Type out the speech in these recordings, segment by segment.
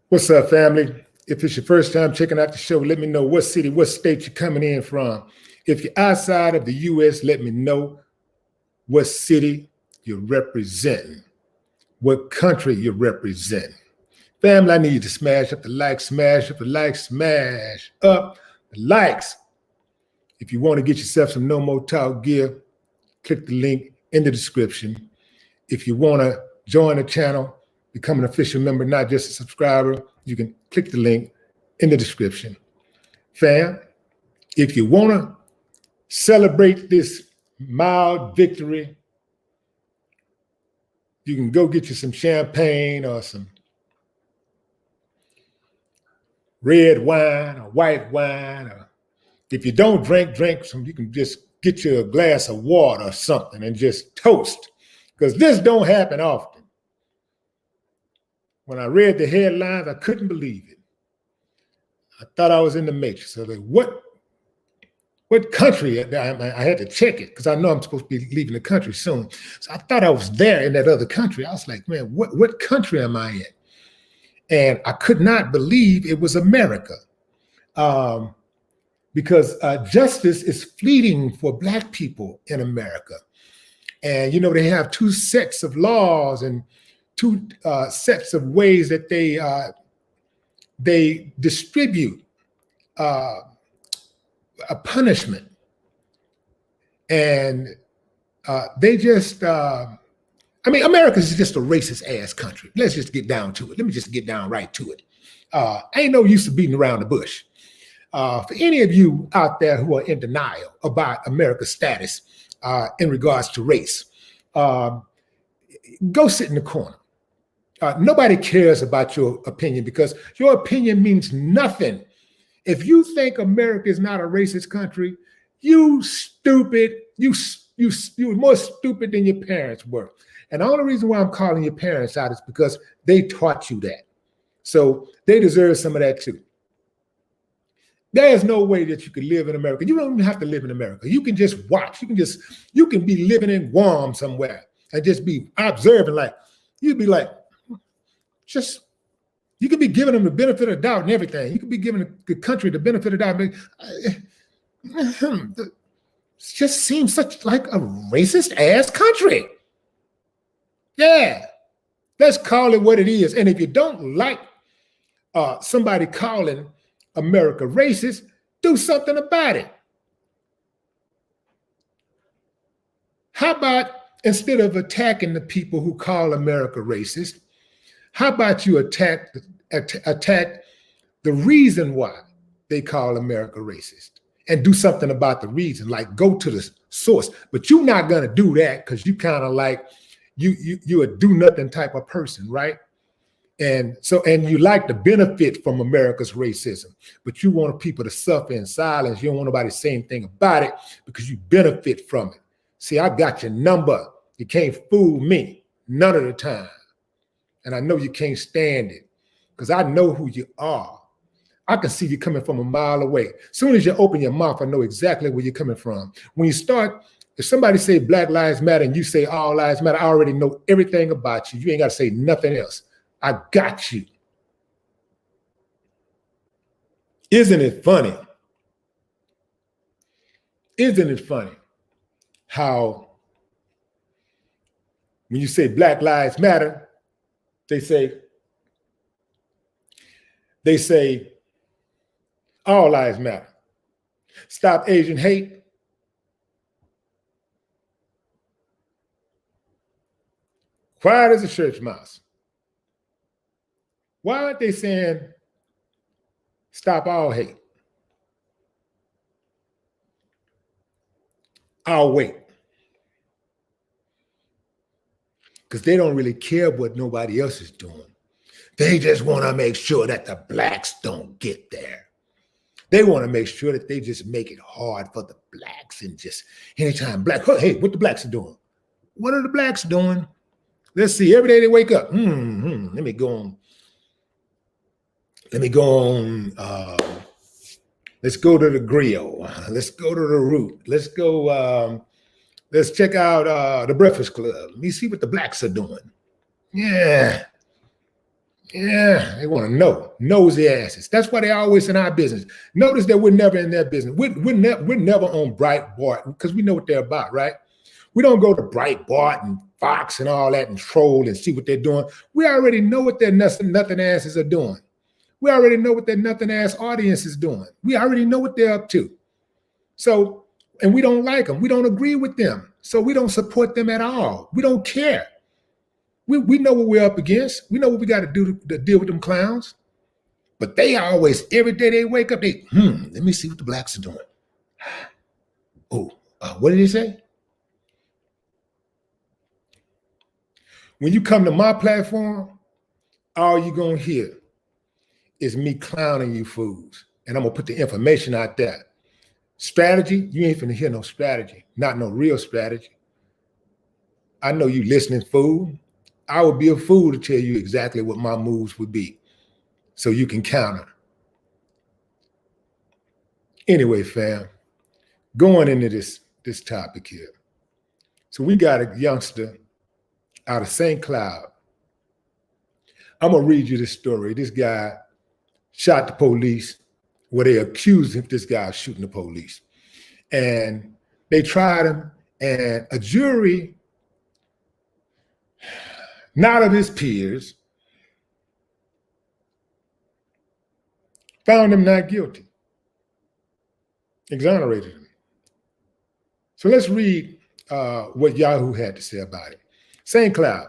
What's up, family? If it's your first time checking out the show, let me know what city, what state you're coming in from. If you're outside of the U.S., let me know what city you're representing, what country you're representing. Family, I need you to smash up the like, smash up the like, smash up the likes. If you want to get yourself some No More Talk gear, click the link in the description. If you want to join the channel, become an official member, not just a subscriber, you can click the link in the description. Fam, if you want to celebrate this mild victory, you can go get you some champagne or some red wine or white wine. Or if you don't drink some, you can just get you a glass of water or something and just toast, because this don't happen often. When I read the headlines, I couldn't believe it. I thought I was in the Matrix. So like, what country? I had to check it because I know I'm supposed to be leaving the country soon. So I thought I was there in that other country. I was like, man, what country am I in? And I could not believe it was America, because justice is fleeting for Black people in America. And, you know, they have two sets of laws and two sets of ways that they distribute a punishment. And they just, America is just a racist ass country. Let's just get down to it. Let me just get down right to it. Ain't no use of beating around the bush. For any of you out there who are in denial about America's status in regards to race, go sit in the corner. Nobody cares about your opinion because your opinion means nothing. If you think America is not a racist country, you stupid. You're more stupid than your parents were. And the only reason why I'm calling your parents out is because they taught you that. So they deserve some of that too. There's no way that you could live in America. You don't even have to live in America. You can just watch. You can be living in Guam somewhere and just be observing. Like, you'd be like, you could be giving them the benefit of the doubt and everything. You could be giving the country the benefit of the doubt. It just seems such like a racist ass country. Yeah, let's call it what it is. And if you don't like somebody calling America racist, do something about it. How about instead of attacking the people who call America racist, how about you attack the reason why they call America racist and do something about the reason, like go to the source. But you're not gonna do that because you kind of like, you're a do nothing type of person, right? And you like to benefit from America's racism, but you want people to suffer in silence. You don't want nobody to say anything about it because you benefit from it. See, I got your number. You can't fool me none of the time. And I know you can't stand it because I know who you are. I can see you coming from a mile away. As soon as you open your mouth, I know exactly where you're coming from. When you start, if somebody say Black Lives Matter and you say all lives matter, I already know everything about you. You ain't got to say nothing else. I got you. Isn't it funny? Isn't it funny how when you say Black Lives Matter, they say all lives matter. Stop Asian hate. Quiet as a church mouse. Why aren't they saying stop all hate? I'll wait. Because they don't really care what nobody else is doing. They just want to make sure that the Blacks don't get there. They want to make sure that they just make it hard for the Blacks, and just anytime Black, hey, what the Blacks are doing? What are the Blacks doing? Let's see, every day they wake up. Let me go on. Let's go to the grill. Let's go to the root. Let's go, let's check out the Breakfast Club. Let me see what the Blacks are doing. Yeah. Yeah, they want to know. Nosy asses. That's why they always in our business. Notice that we're never in their business. We're never on Breitbart because we know what they're about, right? We don't go to Breitbart and Fox and all that and troll and see what they're doing. We already know what their nothing asses are doing. We already know what their nothing ass audience is doing. We already know what they're up to. So, and we don't like them. We don't agree with them. So we don't support them at all. We don't care. We know what we're up against. We know what we got to do to deal with them clowns. But they always, every day they wake up, let me see what the blacks are doing. Oh, what did he say? When you come to my platform, all you're going to hear is me clowning you fools. And I'm going to put the information out there. Strategy, you ain't finna hear no strategy, not no real strategy. I know you listening, fool. I would be a fool to tell you exactly what my moves would be so you can counter. Anyway, fam, going into this topic here. So we got a youngster out of St. Cloud. I'm going to read you this story. This guy shot the police, where they accused him, this guy, of shooting the police. And they tried him, and a jury, not of his peers, found him not guilty, exonerated him. So let's read what Yahoo had to say about it. St. Cloud,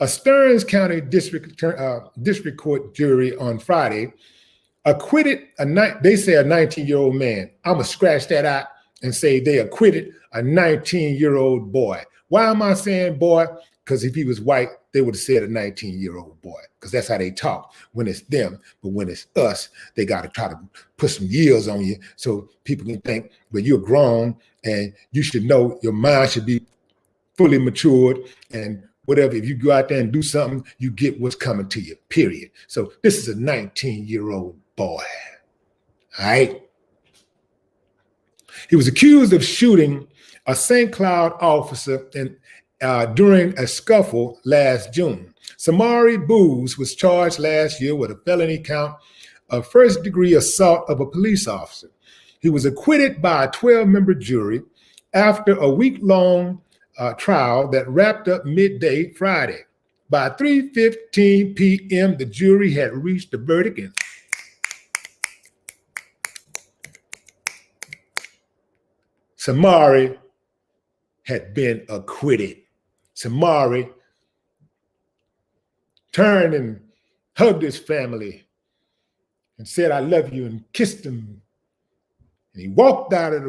a Stearns County District Court jury on Friday acquitted they say a 19-year-old man. I'm going to scratch that out and say they acquitted a 19-year-old boy. Why am I saying boy? Because if he was white, they would have said a 19-year-old boy, because that's how they talk when it's them. But when it's us, they got to try to put some years on you so people can think, well, you're grown and you should know your mind should be fully matured and whatever. If you go out there and do something, you get what's coming to you, period. So this is a 19-year-old boy, all right? He was accused of shooting a St. Cloud officer during a scuffle last June. Samari Booz was charged last year with a felony count of first-degree assault of a police officer. He was acquitted by a 12-member jury after a week-long trial that wrapped up midday Friday. By 3:15 p.m., the jury had reached a verdict and Samari had been acquitted. Samari turned and hugged his family and said, I love you, and kissed him. And he walked out of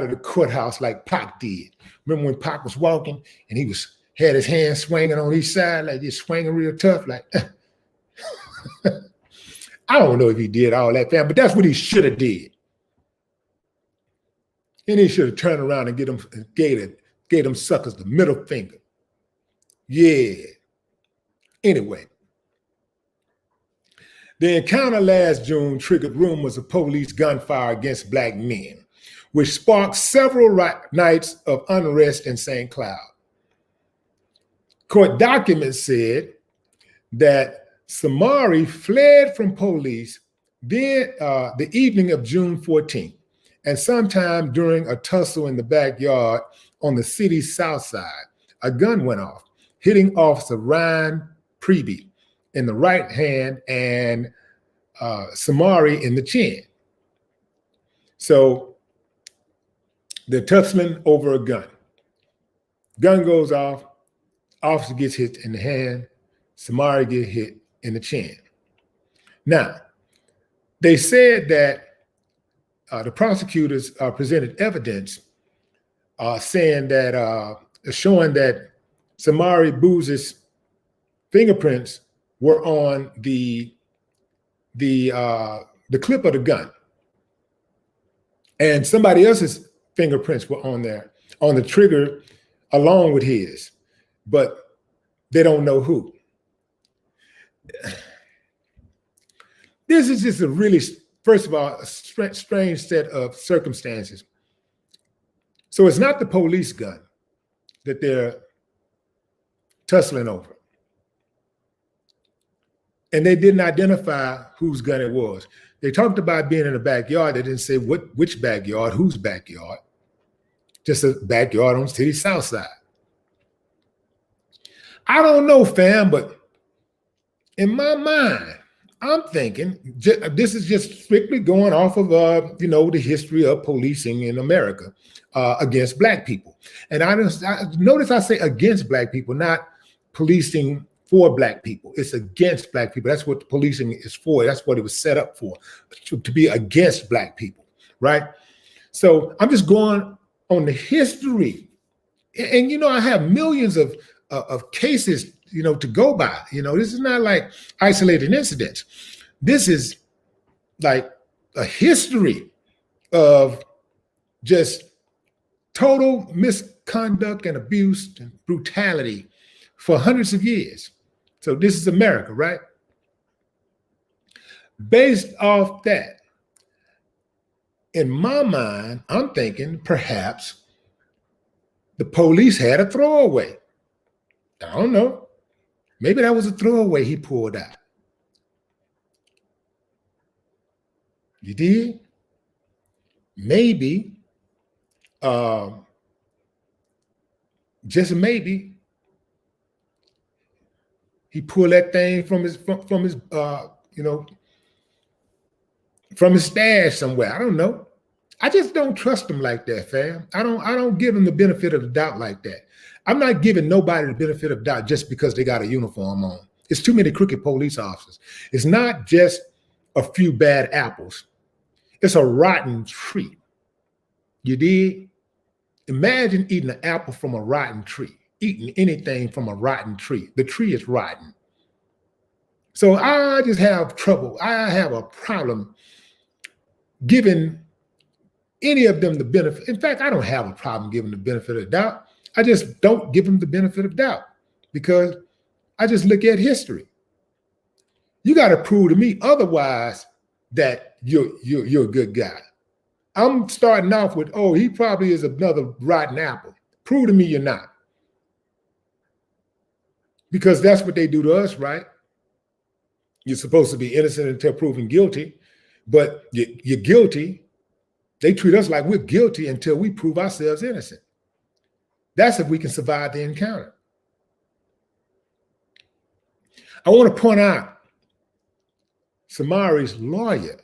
the courthouse like Pac did. Remember when Pac was walking and he had his hands swinging on each side, like just swinging real tough, like, I don't know if he did all that, fam, but that's what he should have did. And he should have turned around and gave them suckers the middle finger. Yeah. Anyway, the encounter last June triggered rumors of police gunfire against black men, which sparked several nights of unrest in St. Cloud. Court documents said that Samari fled from police the evening of June 14th, and sometime during a tussle in the backyard on the city's south side, a gun went off, hitting Officer Ryan Preby in the right hand and Samari in the chin. So they're tussling over a gun. Gun goes off, officer gets hit in the hand, Samari gets hit in the chin. Now, they said that the prosecutors presented evidence showing that Samari Booz's fingerprints were on the clip of the gun, and somebody else's fingerprints were on there on the trigger along with his, but they don't know who. This is just a really, first of all, a strange set of circumstances. So it's not the police gun that they're tussling over. And they didn't identify whose gun it was. They talked about being in a backyard. They didn't say which backyard, whose backyard. Just a backyard on the city south side. I don't know, fam, but in my mind, I'm thinking this is just strictly going off of the history of policing in America against Black people. And I notice I say against Black people, not policing for Black people. It's against Black people. That's what policing is for. That's what it was set up for, to be against Black people, right? So I'm just going on the history, and I have millions of cases, to go by. This is not like isolated incidents. This is like a history of just total misconduct and abuse and brutality for hundreds of years. So this is America, right? Based off that, in my mind, I'm thinking perhaps the police had a throwaway. I don't know. Maybe that was a throwaway he pulled out. You did? Maybe, just maybe, he pulled that thing from his stash somewhere. I don't know. I just don't trust him like that, fam. I don't give him the benefit of the doubt like that. I'm not giving nobody the benefit of the doubt just because they got a uniform on. It's too many crooked police officers. It's not just a few bad apples. It's a rotten tree. You did? Imagine eating an apple from a rotten tree. Eating anything from a rotten tree. The tree is rotten. So I just have trouble. I have a problem giving any of them the benefit. In fact, I don't have a problem giving the benefit of the doubt. I just don't give them the benefit of doubt because I just look at history. You got to prove to me otherwise that you're a good guy. I'm starting off with, oh, he probably is another rotten apple. Prove to me you're not. Because that's what they do to us, right? You're supposed to be innocent until proven guilty, but you're guilty. They treat us like we're guilty until we prove ourselves innocent. That's if we can survive the encounter. I want to point out Samari's lawyer.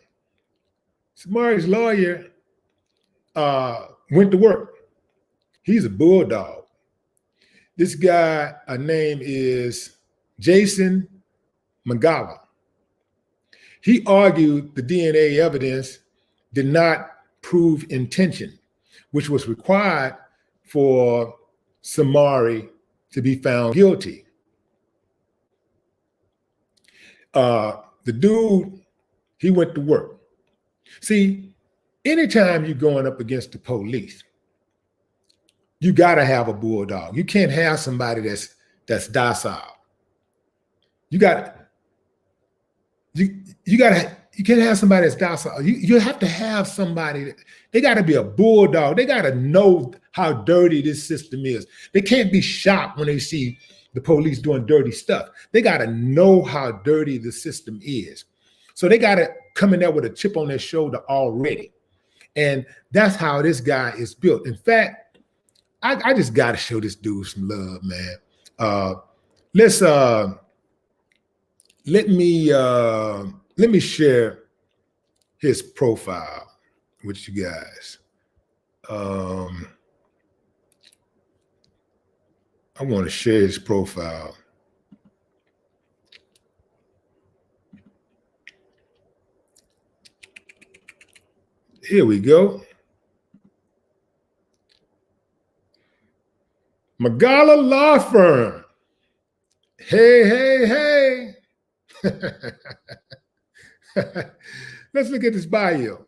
Samari's lawyer went to work. He's a bulldog. This guy, name is Jason Magala. He argued the DNA evidence did not prove intention, which was required for Samari to be found guilty. The dude, he went to work. See, anytime you're going up against the police, you got to have a bulldog. You can't have somebody that's docile. You can't have somebody that's docile. You have to have somebody. They got to be a bulldog. They got to know how dirty this system is. They can't be shocked when they see the police doing dirty stuff. They got to know how dirty the system is. So they got to come in there with a chip on their shoulder already. And that's how this guy is built. In fact, I just got to show this dude some love, man. Let me share his profile with you guys. I want to share his profile. Here we go. Magala Law Firm. Hey. Let's look at this bio.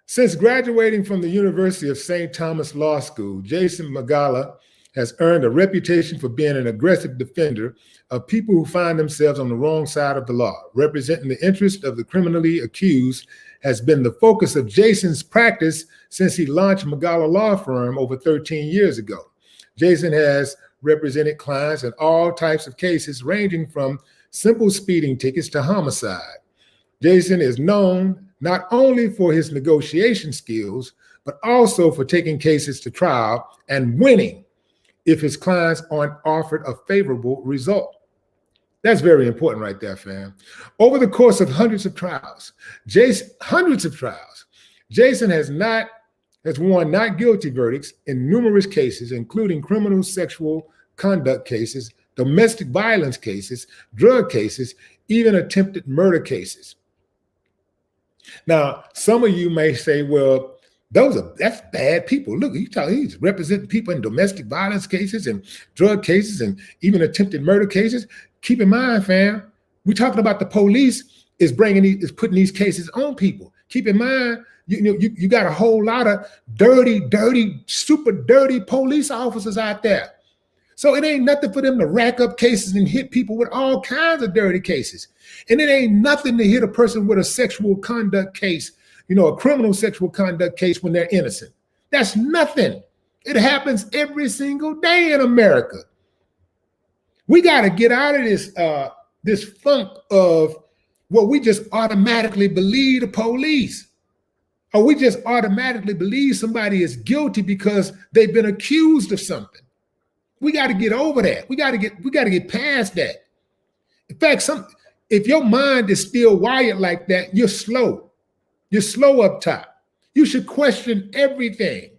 Since graduating from the University of St. Thomas Law School, Jason Magala has earned a reputation for being an aggressive defender of people who find themselves on the wrong side of the law. Representing the interest of the criminally accused has been the focus of Jason's practice since he launched Magala Law Firm over 13 years ago. Jason has represented clients in all types of cases, ranging from simple speeding tickets to homicide. Jason is known not only for his negotiation skills, but also for taking cases to trial and winning if his clients aren't offered a favorable result. That's very important right there, fam. Over the course of hundreds of trials, Jason has won not guilty verdicts in numerous cases, including criminal sexual conduct cases, domestic violence cases, drug cases, even attempted murder cases. Now, some of you may say, well, that's bad people. Look, he's representing people in domestic violence cases and drug cases and even attempted murder cases. Keep in mind, fam, we're talking about the police is putting these cases on people. Keep in mind, you got a whole lot of dirty, super dirty police officers out there. So it ain't nothing for them to rack up cases and hit people with all kinds of dirty cases. And it ain't nothing to hit a person with a sexual conduct case, a criminal sexual conduct case when they're innocent. That's nothing. It happens every single day in America. We got to get out of this funk of what we just automatically believe the police, or we just automatically believe somebody is guilty because they've been accused of something. We got to get over that. We got to get past that. In fact, if your mind is still wired like that, you're slow. You're slow up top. You should question everything.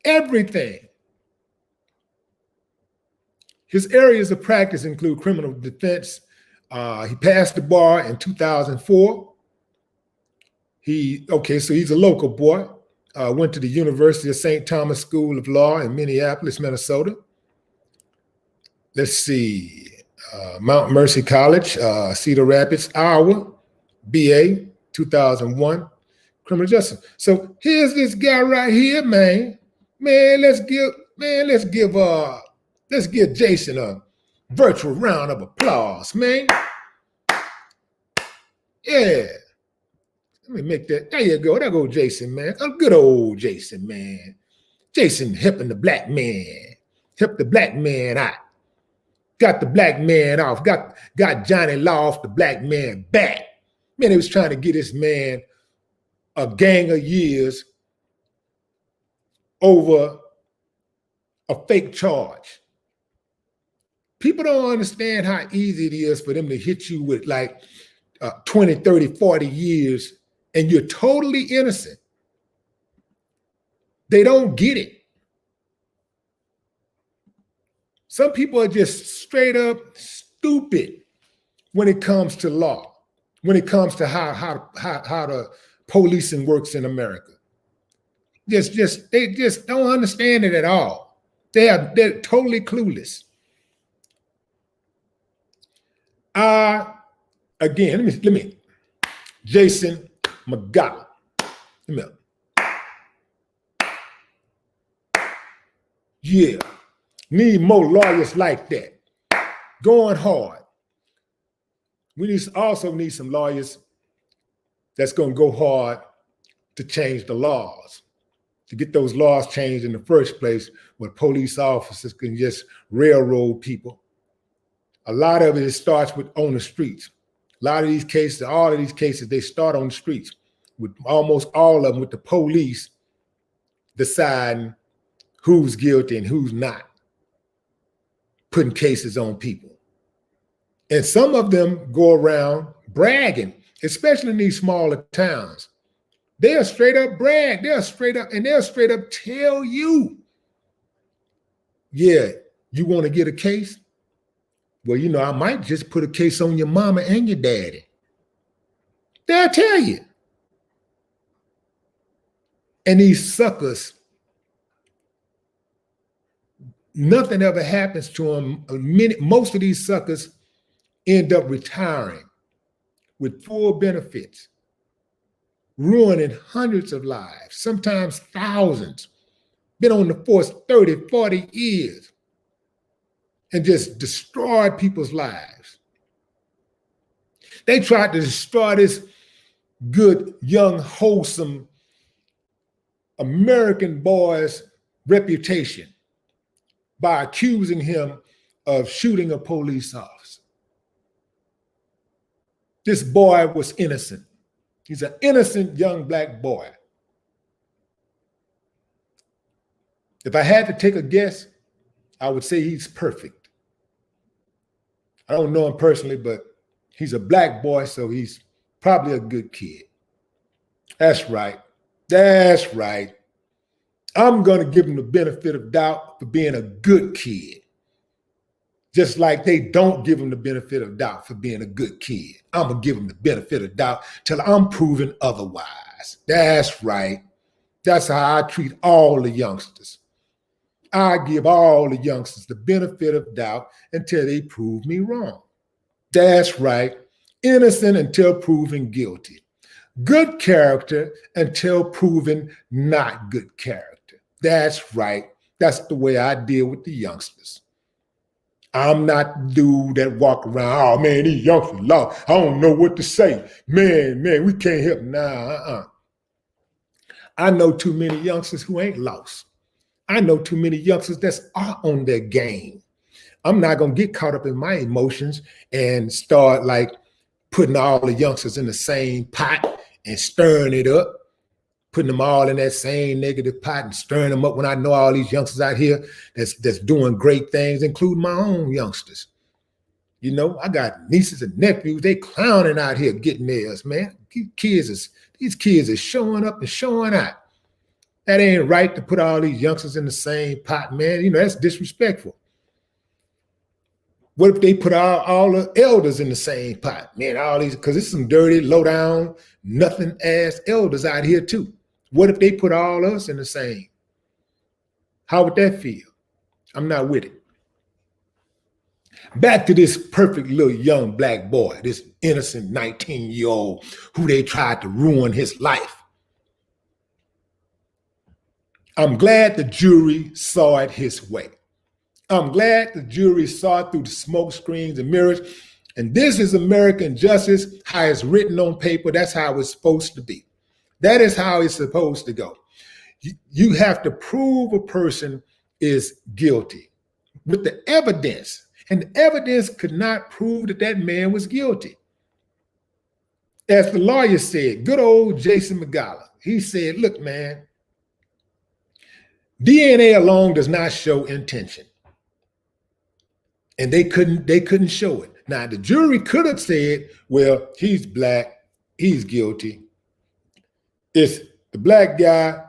Everything. His areas of practice include criminal defense. He passed the bar in 2004. So he's a local boy. Went to the University of St. Thomas School of Law in Minneapolis, Minnesota. Let's see, Mount Mercy College, Cedar Rapids, Iowa, BA, 2001, criminal justice. So here's this guy right here, man. Let's give Jason a virtual round of applause, man. Yeah. Let me make that. There you go. There go Jason, man. A good old Jason, man. Jason helping the black man. Help the black man out. Got the black man off. Got Johnny Law off the black man back. Man, he was trying to get this man a gang of years over a fake charge. People don't understand how easy it is for them to hit you with like 20, 30, 40 years and you're totally innocent. They don't get it. Some people are just straight up stupid when it comes to law, when it comes to how the policing works in America. They just don't understand it at all. They're totally clueless. Again, let me, Jason McGowan. Yeah, need more lawyers like that. Going hard. We also need some lawyers that's going to go hard to change the laws, to get those laws changed in the first place where police officers can just railroad people. A lot of it starts with on the streets. A lot of these cases, all of these cases, they start on the streets with almost all of them with the police deciding who's guilty and who's not, putting cases on people. And some of them go around bragging, especially in these smaller towns. They'll straight up brag. They'll straight up tell you, yeah, you want to get a case? Well, I might just put a case on your mama and your daddy. They'll tell you. And these suckers, nothing ever happens to them. Most of these suckers end up retiring with full benefits, ruining hundreds of lives, sometimes thousands, been on the force 30, 40 years, and just destroyed people's lives. They tried to destroy this good, young, wholesome American boy's reputation. by accusing him of shooting a police officer. This boy was innocent. He's an innocent young black boy. If I had to take a guess, I would say he's perfect. I don't know him personally, but he's a black boy, so he's probably a good kid. That's right. That's right. I'm going to give him the benefit of doubt for being a good kid. Just like they don't give him the benefit of doubt for being a good kid. I'm going to give him the benefit of doubt till I'm proven otherwise. That's right. That's how I treat all the youngsters. I give all the youngsters the benefit of doubt until they prove me wrong. That's right. Innocent until proven guilty. Good character until proven not good character. That's right. That's the way I deal with the youngsters. I'm not the dude that walk around, oh man, these youngsters lost. I don't know what to say. Man, we can't help. Nah, I know too many youngsters who ain't lost. I know too many youngsters that's on their game. I'm not going to get caught up in my emotions and start like putting all the youngsters in the same pot and stirring it up, putting them all in that same negative pot and stirring them up when I know all these youngsters out here that's doing great things, including my own youngsters. You know, I got nieces and nephews, they clowning out here getting theirs, man. These kids are showing up and showing out. That ain't right to put all these youngsters in the same pot, man. You know, that's disrespectful. What if they put all the elders in the same pot? Man, all these, because it's some dirty, low down, nothing ass elders out here too. What if they put all us in the same? How would that feel? I'm not with it. Back to this perfect little young black boy, this innocent 19-year-old who they tried to ruin his life. I'm glad the jury saw it his way. I'm glad the jury saw it through the smoke screens and mirrors. And this is American justice, how it's written on paper. That's how it's supposed to be. That is how it's supposed to go. You have to prove a person is guilty with the evidence. And the evidence could not prove that that man was guilty. As the lawyer said, good old Jason McGowan, he said, look, man, DNA alone does not show intention. And they couldn't show it. Now, the jury could have said, well, he's black, he's guilty. It's the black guy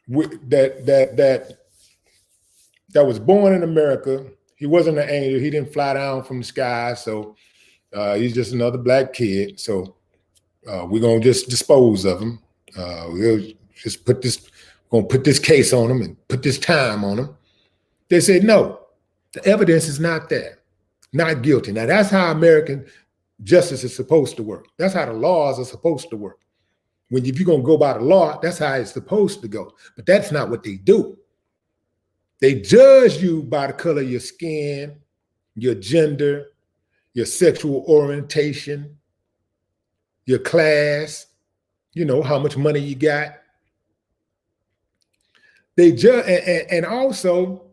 that was born in America. He wasn't an angel. He didn't fly down from the sky. So he's just another black kid. So we're going to just dispose of him. We'll just put this case on him and put this time on him. They said, no. The evidence is not there, not guilty. Now, that's how American justice is supposed to work. That's how the laws are supposed to work. If you're going to go by the law, that's how it's supposed to go. But that's not what they do. They judge you by the color of your skin, your gender, your sexual orientation, your class, you know, how much money you got. They judge, and also,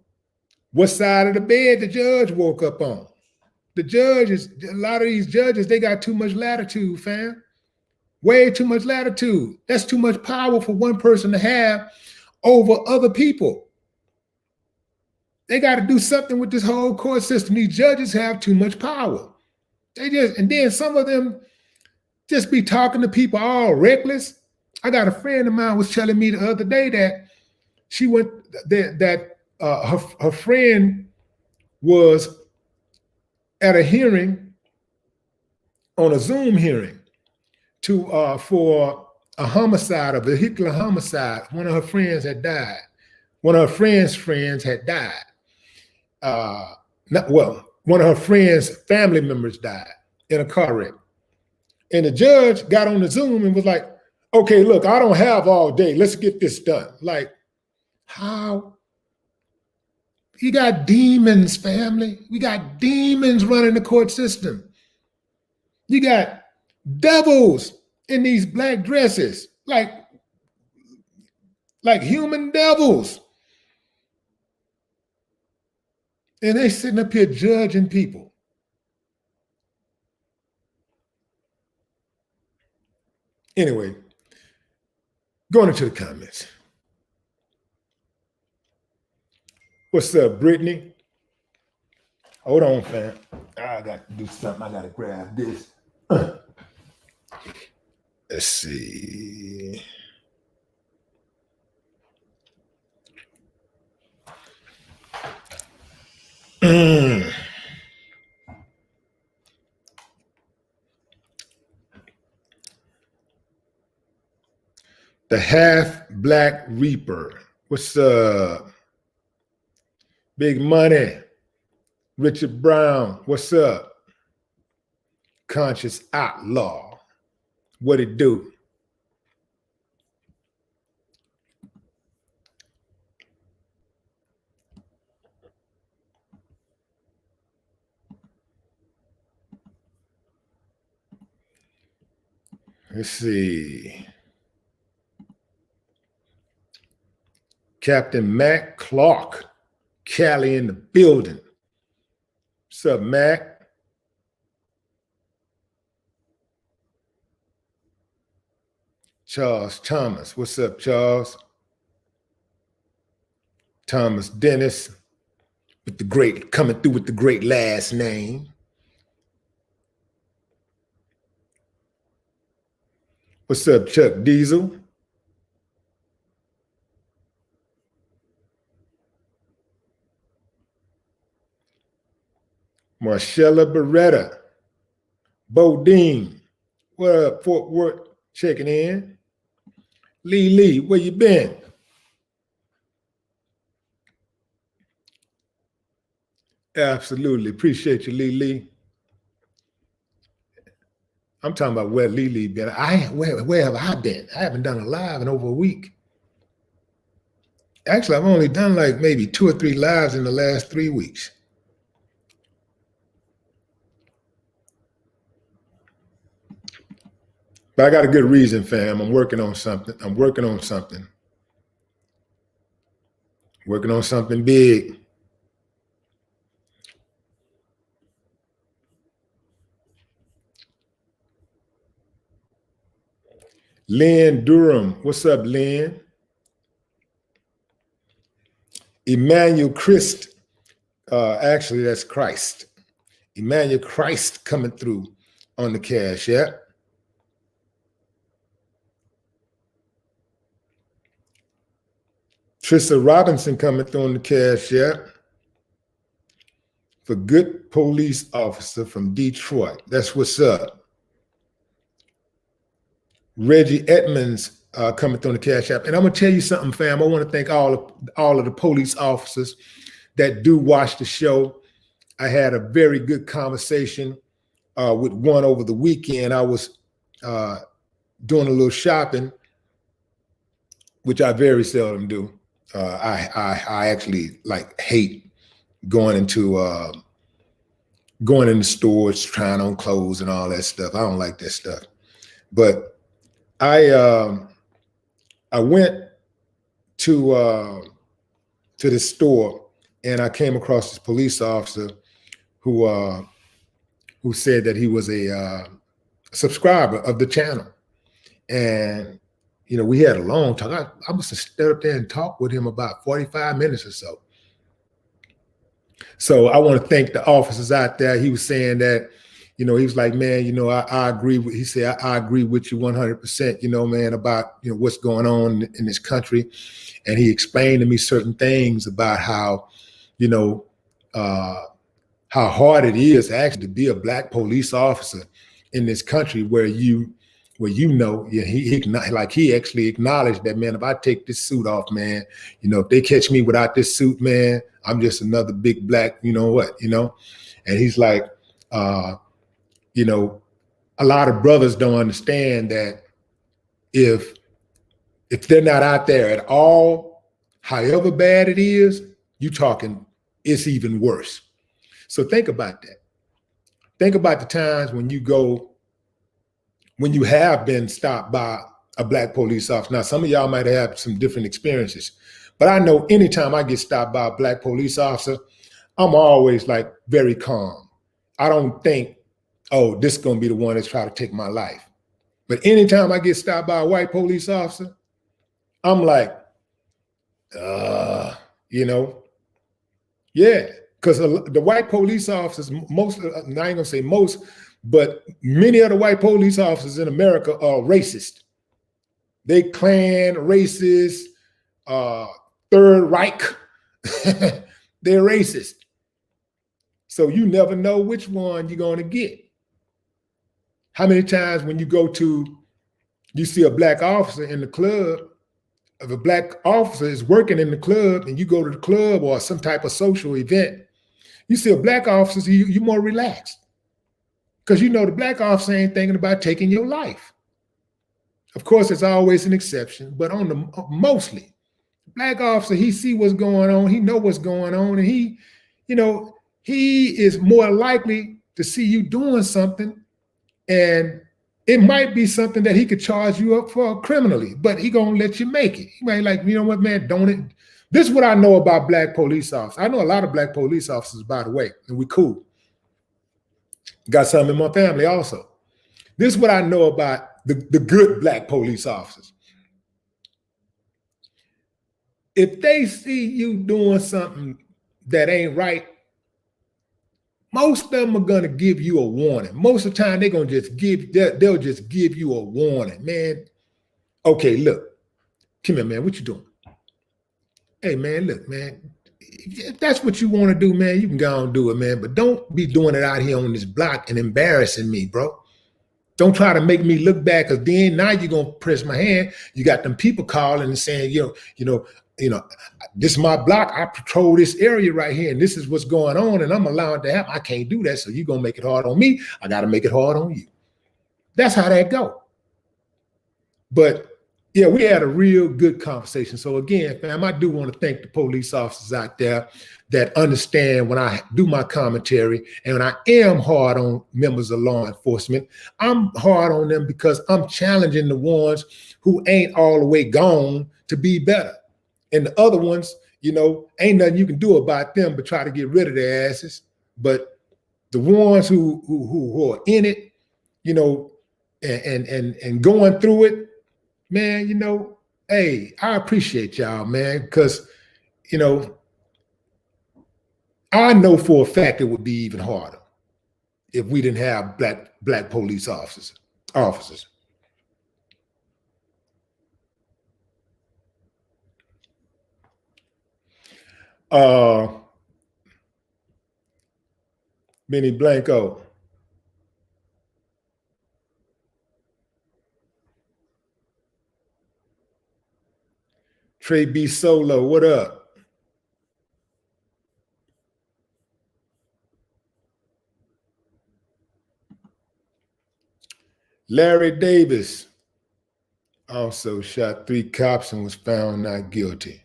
what side of the bed the judge woke up on. A lot of these judges, they got too much latitude, fam. Way too much latitude. That's too much power for one person to have over other people. They got to do something with this whole court system. These judges have too much power. And then some of them just be talking to people all reckless. I got a friend of mine was telling me the other day that she went, her friend was at a hearing, on a Zoom hearing, for a homicide, a vehicular homicide. One of her friends had died. One of her friends' friends had died. One of her friends' family members died in a car wreck. And the judge got on the Zoom and was like, okay, look, I don't have all day. Let's get this done. Like, how? You got demons, family. We got demons running the court system. You got devils in these black dresses, like like human devils. And they sitting up here judging people. Anyway, going into the comments. What's up, Brittany? Hold on, fam. I got to do something. I got to grab this. Let's see. The Half Black Reaper. What's up? Big Money. Richard Brown. What's up? Conscious Outlaw. What it do? Let's see. Captain Mac Clark. Cali in the building. What's up, Mac? Charles Thomas. What's up, Charles? Thomas Dennis with the great, coming through with the great last name. What's up, Chuck Diesel? Marcella Beretta. Bodine. What up, Fort Worth? Checking in. Lee, where you been? Absolutely. Appreciate you, Lee. I'm talking about where Lee been. Where have I been? I haven't done a live in over a week. Actually, I've only done like maybe 2 or 3 lives in the last 3 weeks. But I got a good reason, fam. I'm working on something. Working on something big. Lynn Durham. What's up, Lynn? Emmanuel Christ. Actually, that's Christ. Emmanuel Christ coming through on the Cash App. Trissa Robinson coming through on the Cash App. For good police officer from Detroit. That's what's up. Reggie Edmonds coming through on the Cash App. And I'm going to tell you something, fam. I want to thank all of the police officers that do watch the show. I had a very good conversation with one over the weekend. I was doing a little shopping, which I very seldom do. I actually like hate going into stores, trying on clothes and all that stuff. I don't like that stuff. But I went to the store and I came across this police officer who said that he was a subscriber of the channel. And you know, we had a long talk. I must have stood up there and talked with him about 45 minutes or so. So I want to thank the officers out there. He was saying that, you know, he was like, man, you know, I agree with, he said, I agree with you 100%, you know, man, about, you know, what's going on in this country. And he explained to me certain things about how, you know, how hard it is actually to be a Black police officer in this country where you know, yeah, he actually acknowledged that, man, if I take this suit off, man, you know, if they catch me without this suit, man, I'm just another big Black, you know what, you know? And he's like, you know, a lot of brothers don't understand that if they're not out there at all, however bad it is, you talking, it's even worse. So think about that. Think about the times when you have been stopped by a Black police officer. Now, some of y'all might have some different experiences, but I know anytime I get stopped by a Black police officer, I'm always like very calm. I don't think, oh, this is gonna be the one that's trying to take my life. But anytime I get stopped by a white police officer, I'm like, you know, yeah. Because the white police officers, most, I ain't gonna say most, but many of the white police officers in America are racist. They Klan racist, uh, Third Reich. They're racist. So you never know which one you're going to get. How many times when you see a black officer in the club, if a black officer is working in the club and you go to the club or some type of social event, you see a black officer, you're more relaxed. Because you know the black officer ain't thinking about taking your life. Of course, there's always an exception, but on the mostly, black officer, he see what's going on, he know what's going on, and he is more likely to see you doing something, and it might be something that he could charge you up for criminally, but he gonna let you make it. He might like, you know what, man, don't it? This is what I know about black police officers. I know a lot of black police officers, by the way, and we cool. Got some in my family also. This is what I know about the good black police officers. If they see you doing something that ain't right, most of them are gonna give you a warning. Most of the time, they'll just give you a warning, man. Okay, look, come here, man. What you doing? Hey, man, look, man. If that's what you want to do, man, you can go and do it, man. But don't be doing it out here on this block and embarrassing me, bro. Don't try to make me look bad, because then now you're gonna press my hand. You got them people calling and saying, this is my block. I patrol this area right here, and this is what's going on, and I'm allowed to happen. I can't do that, so you're gonna make it hard on me. I gotta make it hard on you. That's how that go. But yeah, we had a real good conversation. So again, fam, I do want to thank the police officers out there that understand when I do my commentary, and when I am hard on members of law enforcement, I'm hard on them because I'm challenging the ones who ain't all the way gone to be better. And the other ones, ain't nothing you can do about them but try to get rid of their asses. But the ones who are in it, and going through it, man, hey, I appreciate y'all, man, because, I know for a fact it would be even harder if we didn't have black police officers. Benny Blanco. Trey B. Solo, what up? Larry Davis also shot 3 cops and was found not guilty.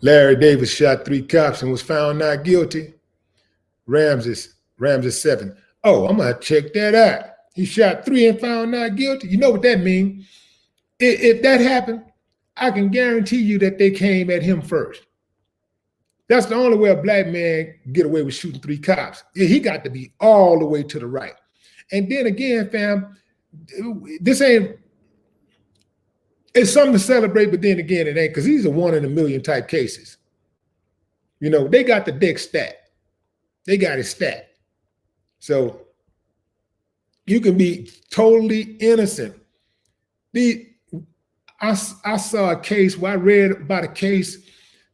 Larry Davis shot 3 cops and was found not guilty. Ramses 7. Oh, I'm gonna check that out. He shot 3 and found not guilty. You know what that means? If that happened, I can guarantee you that they came at him first. That's the only way a black man get away with shooting 3 cops. He got to be all the way to the right. And then again, fam, it's something to celebrate, but then again, it ain't, because these are 1 in a million type cases. They got the deck stacked. They got it stacked. So you can be totally innocent. I saw a case where I read about a case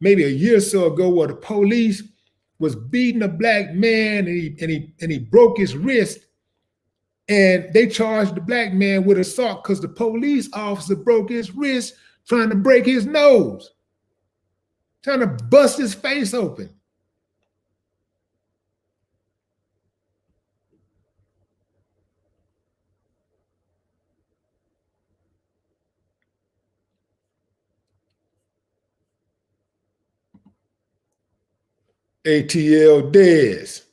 maybe a year or so ago where the police was beating a black man, and he broke his wrist, and they charged the black man with assault because the police officer broke his wrist trying to break his nose, trying to bust his face open. ATL Dez.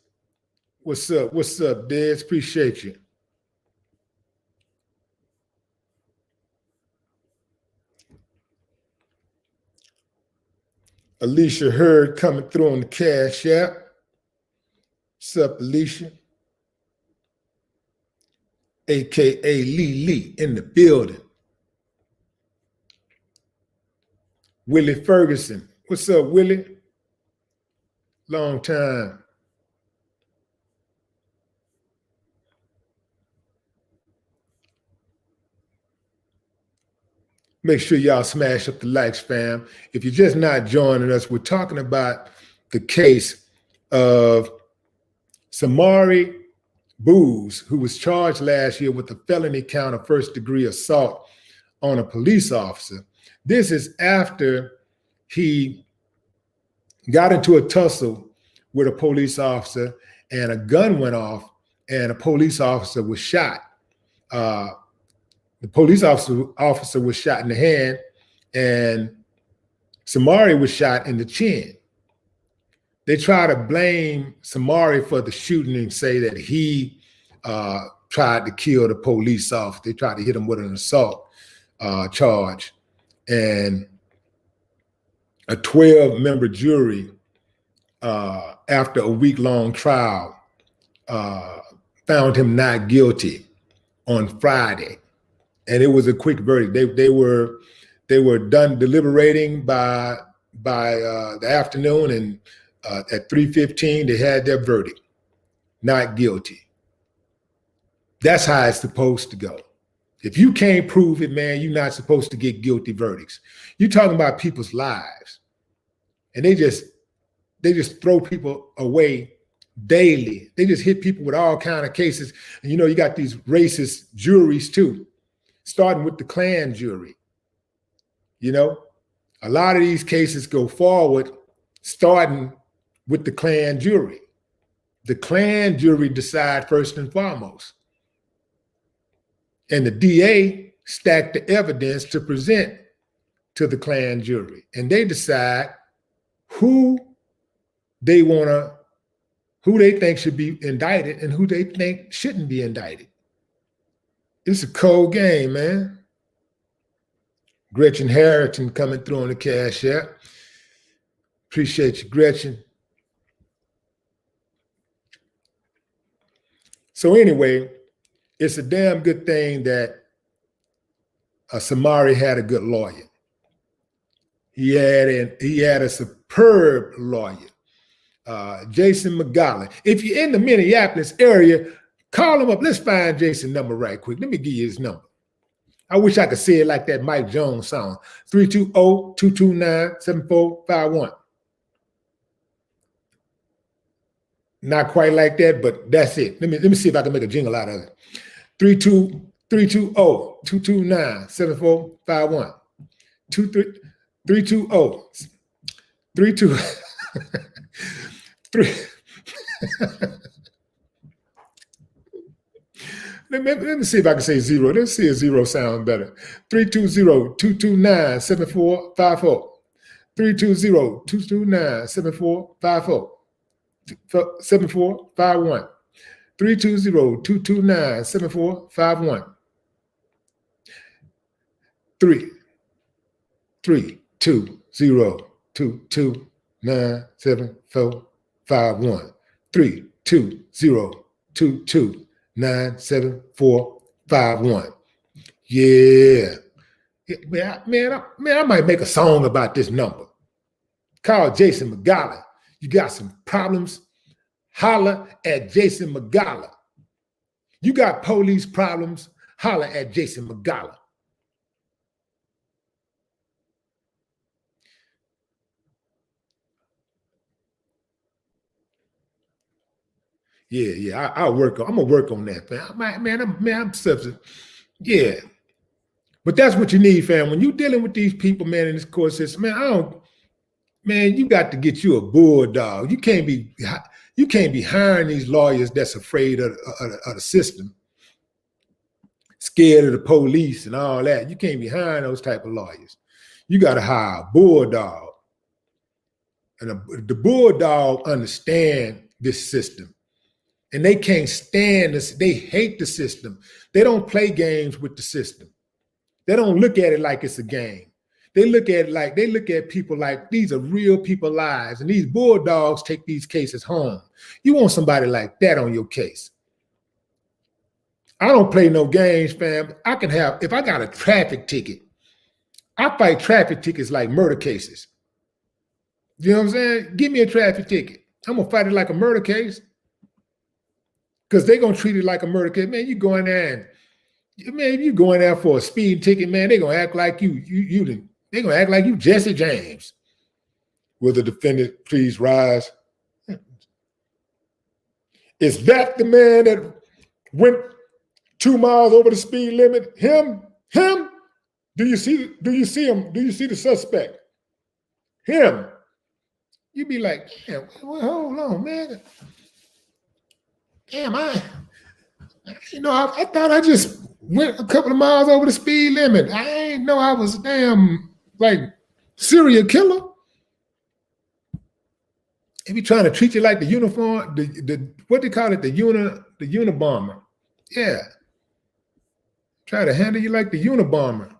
What's up? What's up, Dez? Appreciate you. Alicia Hurd coming through on the Cash App. Sup, Alicia? AKA Lee in the building. Willie Ferguson. What's up, Willie? Long time. Make sure y'all smash up the likes, fam. If you're just not joining us, we're talking about the case of Samari Booz, who was charged last year with a felony count of first-degree assault on a police officer. This is after he got into a tussle with a police officer and a gun went off and a police officer was shot. The police officer was shot in the hand and Samari was shot in the chin. They try to blame Samari for the shooting and say that he tried to kill the police officer. They tried to hit him with an assault charge. And a 12-member jury, after a week-long trial, found him not guilty on Friday. And it was a quick verdict. They were done deliberating by the afternoon, and at 3:15 they had their verdict, not guilty. That's how it's supposed to go. If you can't prove it, man, you're not supposed to get guilty verdicts. You're talking about people's lives, and they just throw people away daily. They just hit people with all kind of cases. And you got these racist juries too, starting with the Klan jury. A lot of these cases go forward starting with the Klan jury. The Klan jury decide first and foremost. And the DA stacked the evidence to present to the Klan jury. And they decide who they think should be indicted and who they think shouldn't be indicted. It's a cold game, man. Gretchen Harrington coming through on the Cash App. Appreciate you, Gretchen. So anyway, it's a damn good thing that Samari had a good lawyer. He had a superb lawyer, Jason McGowan. If you're in the Minneapolis area, call him up. Let's find Jason's number right quick. Let me give you his number. I wish I could say it like that Mike Jones song. 320-229-7451. Not quite like that, but that's it. Let me see if I can make a jingle out of it. 320-229-7451. 320. Let me see if I can say zero. Let's see if zero sounds better. 320-229-7454. 320-229-7454. 7451. 320-229-7451. 320-229-7451. 320-229-7451. Yeah. Man, I might make a song about this number. Call Jason McGowan. You got some problems? Holler at Jason McGowan. You got police problems? Holler at Jason McGowan. Yeah, I'm gonna work on that, man. I'm substance. Yeah. But that's what you need, fam. When you're dealing with these people, man, in this court system, man, you got to get you a bulldog. You can't be hiring these lawyers that's afraid of the system, scared of the police and all that. You can't be hiring those type of lawyers. You got to hire a bulldog. And the bulldog understand this system. And they can't stand this. They hate the system. They don't play games with the system. They don't look at it like it's a game. they look at people like these are real people lives, and these bulldogs take these cases home. You want somebody like that on your case. I don't play no games, fam. I can have, if I got a traffic ticket, I fight traffic tickets like murder cases. You know what I'm saying? Give me a traffic ticket. I'm gonna fight it like a murder case. Because they're gonna treat it like a murder case. Man, you go in there and man, you go in there for a speeding ticket, man, they're gonna act like they're gonna act like you Jesse James. Will the defendant please rise? Is that the man that went 2 miles over the speed limit? Him? Do you see him? Do you see the suspect? Him. You be like, damn, well, hold on, man. Damn, I thought I just went a couple of miles over the speed limit. I ain't know I was damn like serial killer. They be trying to treat you like the uniform, the what they call it, the Unabomber. Yeah. Try to handle you like the Unabomber.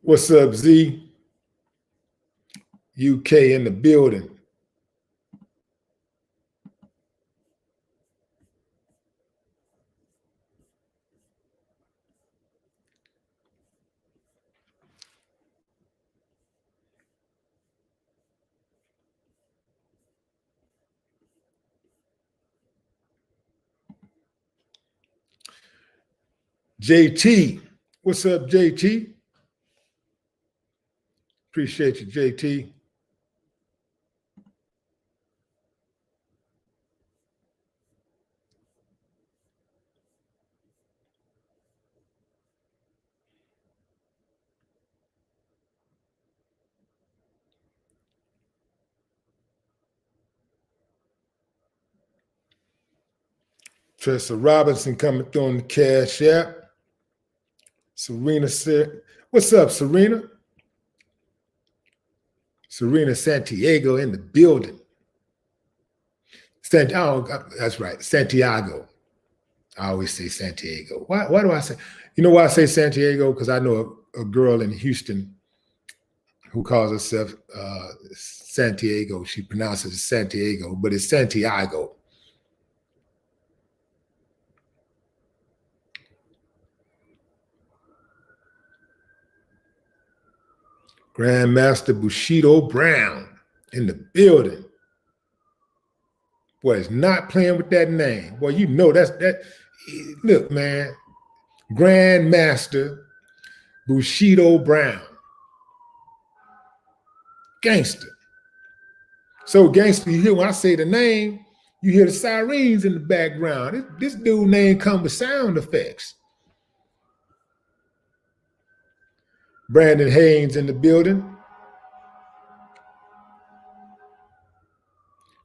What's up, Z? UK in the building. JT. What's up, JT? Appreciate you, JT. Tressa Robinson coming through on the Cash App. Serena said, what's up, Serena? Serena Santiago in the building. That's right, Santiago. I always say Santiago. Why do I say? You know why I say Santiago? Because I know a girl in Houston who calls herself Santiago. She pronounces it Santiago, but it's Santiago. Grandmaster Bushido Brown in the building. Boy, is not playing with that name. Boy, you know that. Look, man, Grandmaster Bushido Brown. Gangster. So gangster, you hear when I say the name, you hear the sirens in the background. This dude name come with sound effects. Brandon Haynes in the building.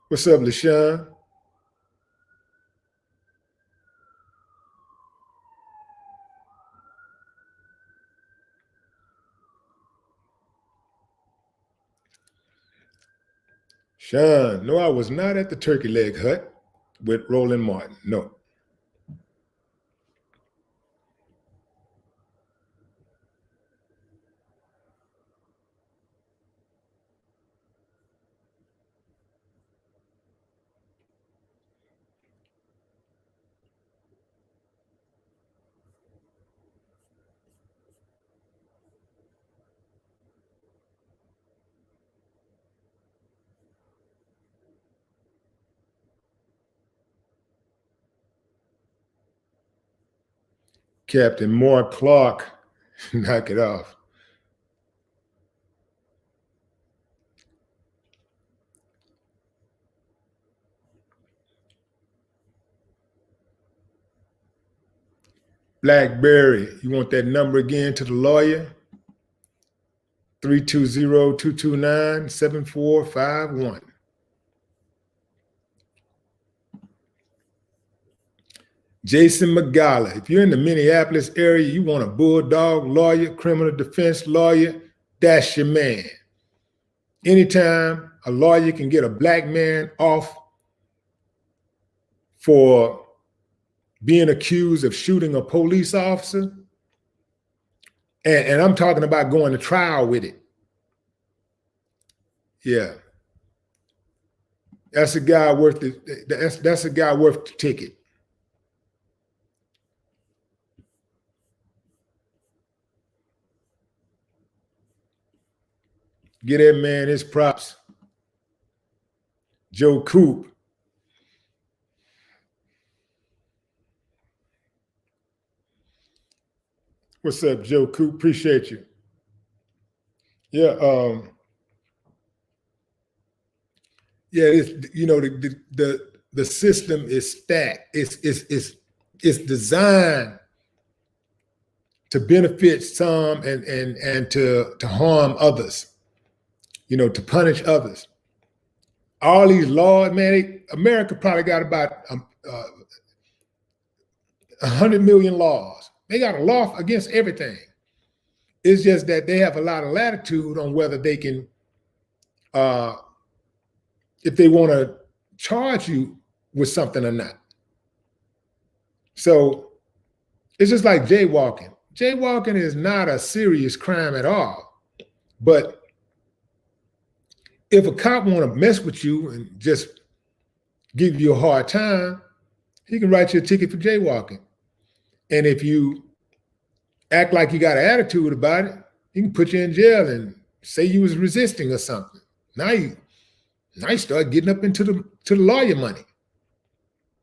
What's up, LaShawn? Sean, no, I was not at the Turkey Leg Hut with Roland Martin. No. Captain Mark Clark, knock it off. Blackberry, you want that number again to the lawyer? 320-229-7451. Jason Magala, if you're in the Minneapolis area, you want a bulldog lawyer, criminal defense lawyer, that's your man. Anytime a lawyer can get a black man off for being accused of shooting a police officer, and I'm talking about going to trial with it. Yeah. That's a guy worth that's a guy worth the ticket. Get that man his props. Joe Coop. What's up, Joe Coop? Appreciate you. Yeah, yeah. It's, you know, the system is stacked. It's designed to benefit some and to harm others. You know, to punish others. All these laws, man. America probably got about 100 million laws. They got a law against everything. It's just that they have a lot of latitude on whether they can, if they want to charge you with something or not. So it's just like jaywalking. Jaywalking is not a serious crime at all. But if a cop want to mess with you and just give you a hard time, he can write you a ticket for jaywalking. And if you act like you got an attitude about it, he can put you in jail and say you was resisting or something. Now you start getting up into the lawyer money.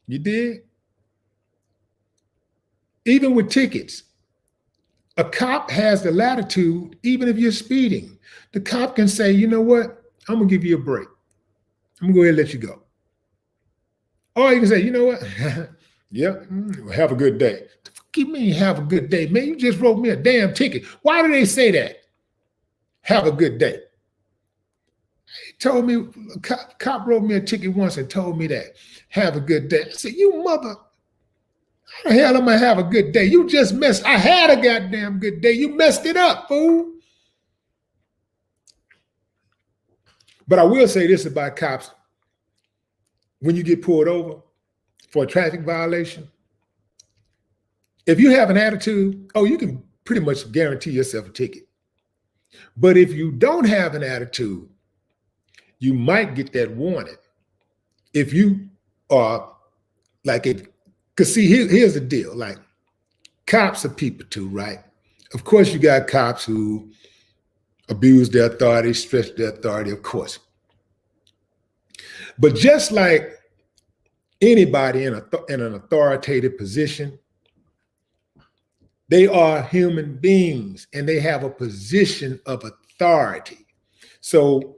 You did? Even with tickets, a cop has the latitude, even if you're speeding. The cop can say, you know what? I'm gonna give you a break. I'm gonna go ahead and let you go. Or you can say, you know what? Yep, have a good day. Give me have a good day, man. You just wrote me a damn ticket. Why do they say that? Have a good day. He told me, cop wrote me a ticket once and told me that. Have a good day. I said, you mother, how the hell am I have a good day? You just messed, I had a goddamn good day. You messed it up, fool. But I will say this about cops. When you get pulled over for a traffic violation, if you have an attitude, oh, you can pretty much guarantee yourself a ticket. But if you don't have an attitude, you might get that warning. If you are like it, because see, here's the deal, like cops are people too, right? Of course, you got cops who abuse their authority, stretch their authority, of course. But just like anybody in an authoritative position, they are human beings and they have a position of authority. So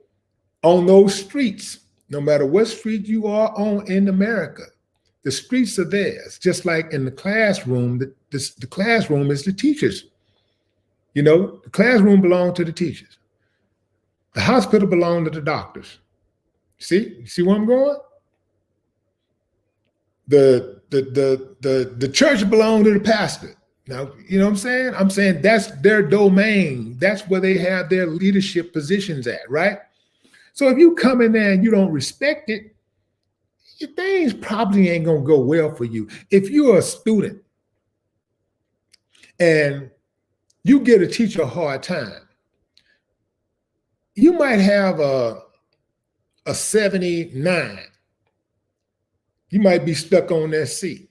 on those streets, no matter what street you are on in America, the streets are theirs. Just like in the classroom, the classroom is the teachers. You know, the classroom belongs to the teachers. The hospital belongs to the doctors. See where I'm going? The church belongs to the pastor. Now, you know what I'm saying? I'm saying that's their domain. That's where they have their leadership positions at, right? So if you come in there and you don't respect it, things probably ain't gonna go well for you. If you're a student and you get a teacher a hard time, you might have a 79. You might be stuck on that seat.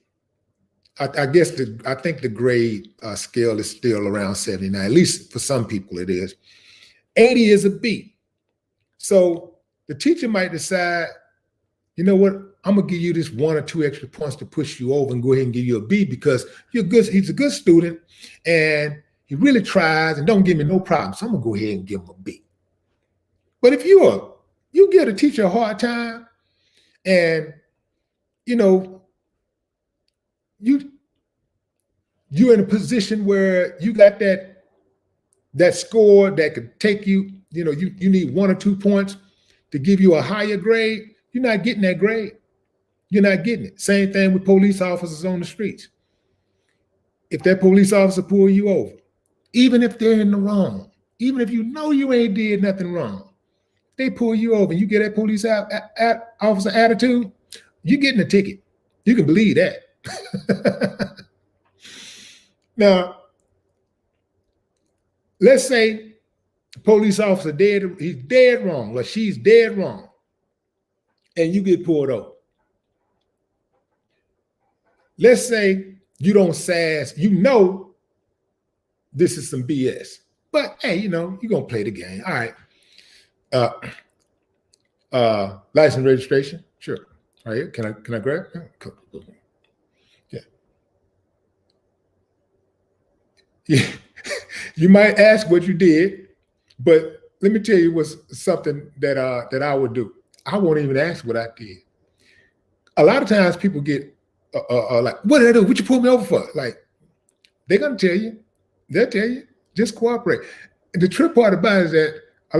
I guess I think the grade scale is still around 79, at least for some people it is. 80 is a B. So the teacher might decide, you know what, I'm gonna give you this 1 or 2 extra points to push you over and go ahead and give you a B because he's a good student and he really tries and don't give me no problem. So I'm gonna go ahead and give him a B. But if you get a teacher a hard time and you know, you're in a position where you got that score that could take you, you know, you need 1 or 2 points to give you a higher grade, you're not getting that grade. You're not getting it. Same thing with police officers on the streets. If that police officer pull you over, even if they're in the wrong, even if you know you ain't did nothing wrong, They pull you over and you get that police officer attitude, you're getting a ticket. You can believe that. Now, let's say the police officer he's dead wrong, or she's dead wrong, and you get pulled over. Let's say you don't sass, you know this is some BS. But hey, you know, you're gonna play the game. All right. License registration, sure. All right, can I grab? Yeah. Yeah. You might ask what you did, but let me tell you what's something that I would do. I won't even ask what I did. A lot of times people get like, what did I do? What you pull me over for? Like, they're gonna tell you. They'll tell you. Just cooperate. And the trip part about it is that a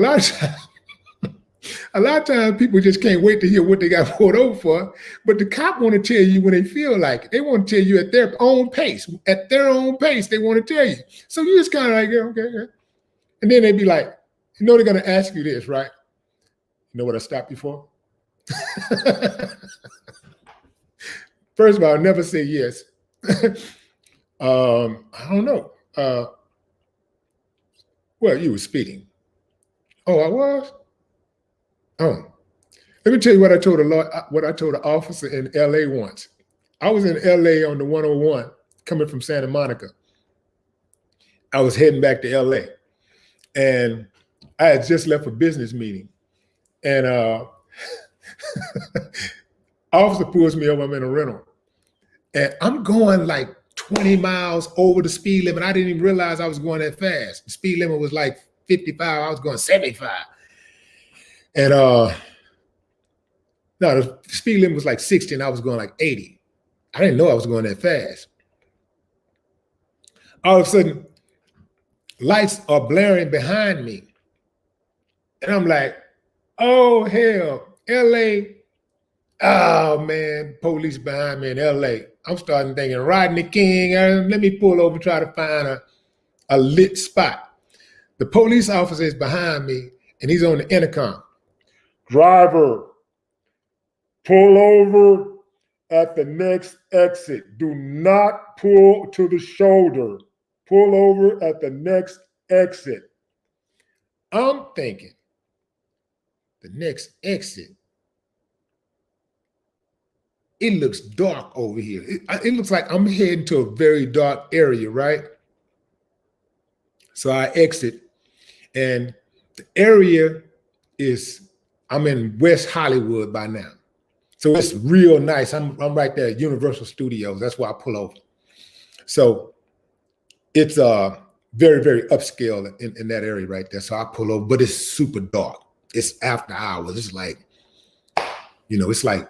lot of times people just can't wait to hear what they got pulled over for. But the cop want to tell you when they feel like it. They want to tell you at their own pace. At their own pace, they want to tell you. So you just kind of like, yeah, okay. And then they be like, you know, they're gonna ask you this, right? You know what I stopped you for? First of all, never say yes. I don't know. Well, you were speeding. Oh, I was? Oh. Let me tell you what I told the officer in LA once. I was in LA on the 101 coming from Santa Monica. I was heading back to LA. And I had just left a business meeting. And officer pulls me over, I'm in a rental. And I'm going like 20 miles over the speed limit. I didn't even realize I was going that fast. The speed limit was like 55. I was going 75. And no, the speed limit was like 60 and I was going like 80. I didn't know I was going that fast. All of a sudden, lights are blaring behind me. And I'm like, oh, hell, LA. Oh, man, police behind me in LA. I'm starting thinking, Rodney King, let me pull over, try to find a lit spot. The police officer is behind me, and he's on the intercom. Driver, pull over at the next exit. Do not pull to the shoulder. Pull over at the next exit. I'm thinking, the next exit. It looks dark over here. It looks like I'm heading to a very dark area, right? So I exit, and the area is, I'm in West Hollywood by now. So it's real nice. I'm right there at Universal Studios. That's where I pull over. So it's very, very upscale in that area right there. So I pull over, but it's super dark. It's after hours. It's like, you know, it's like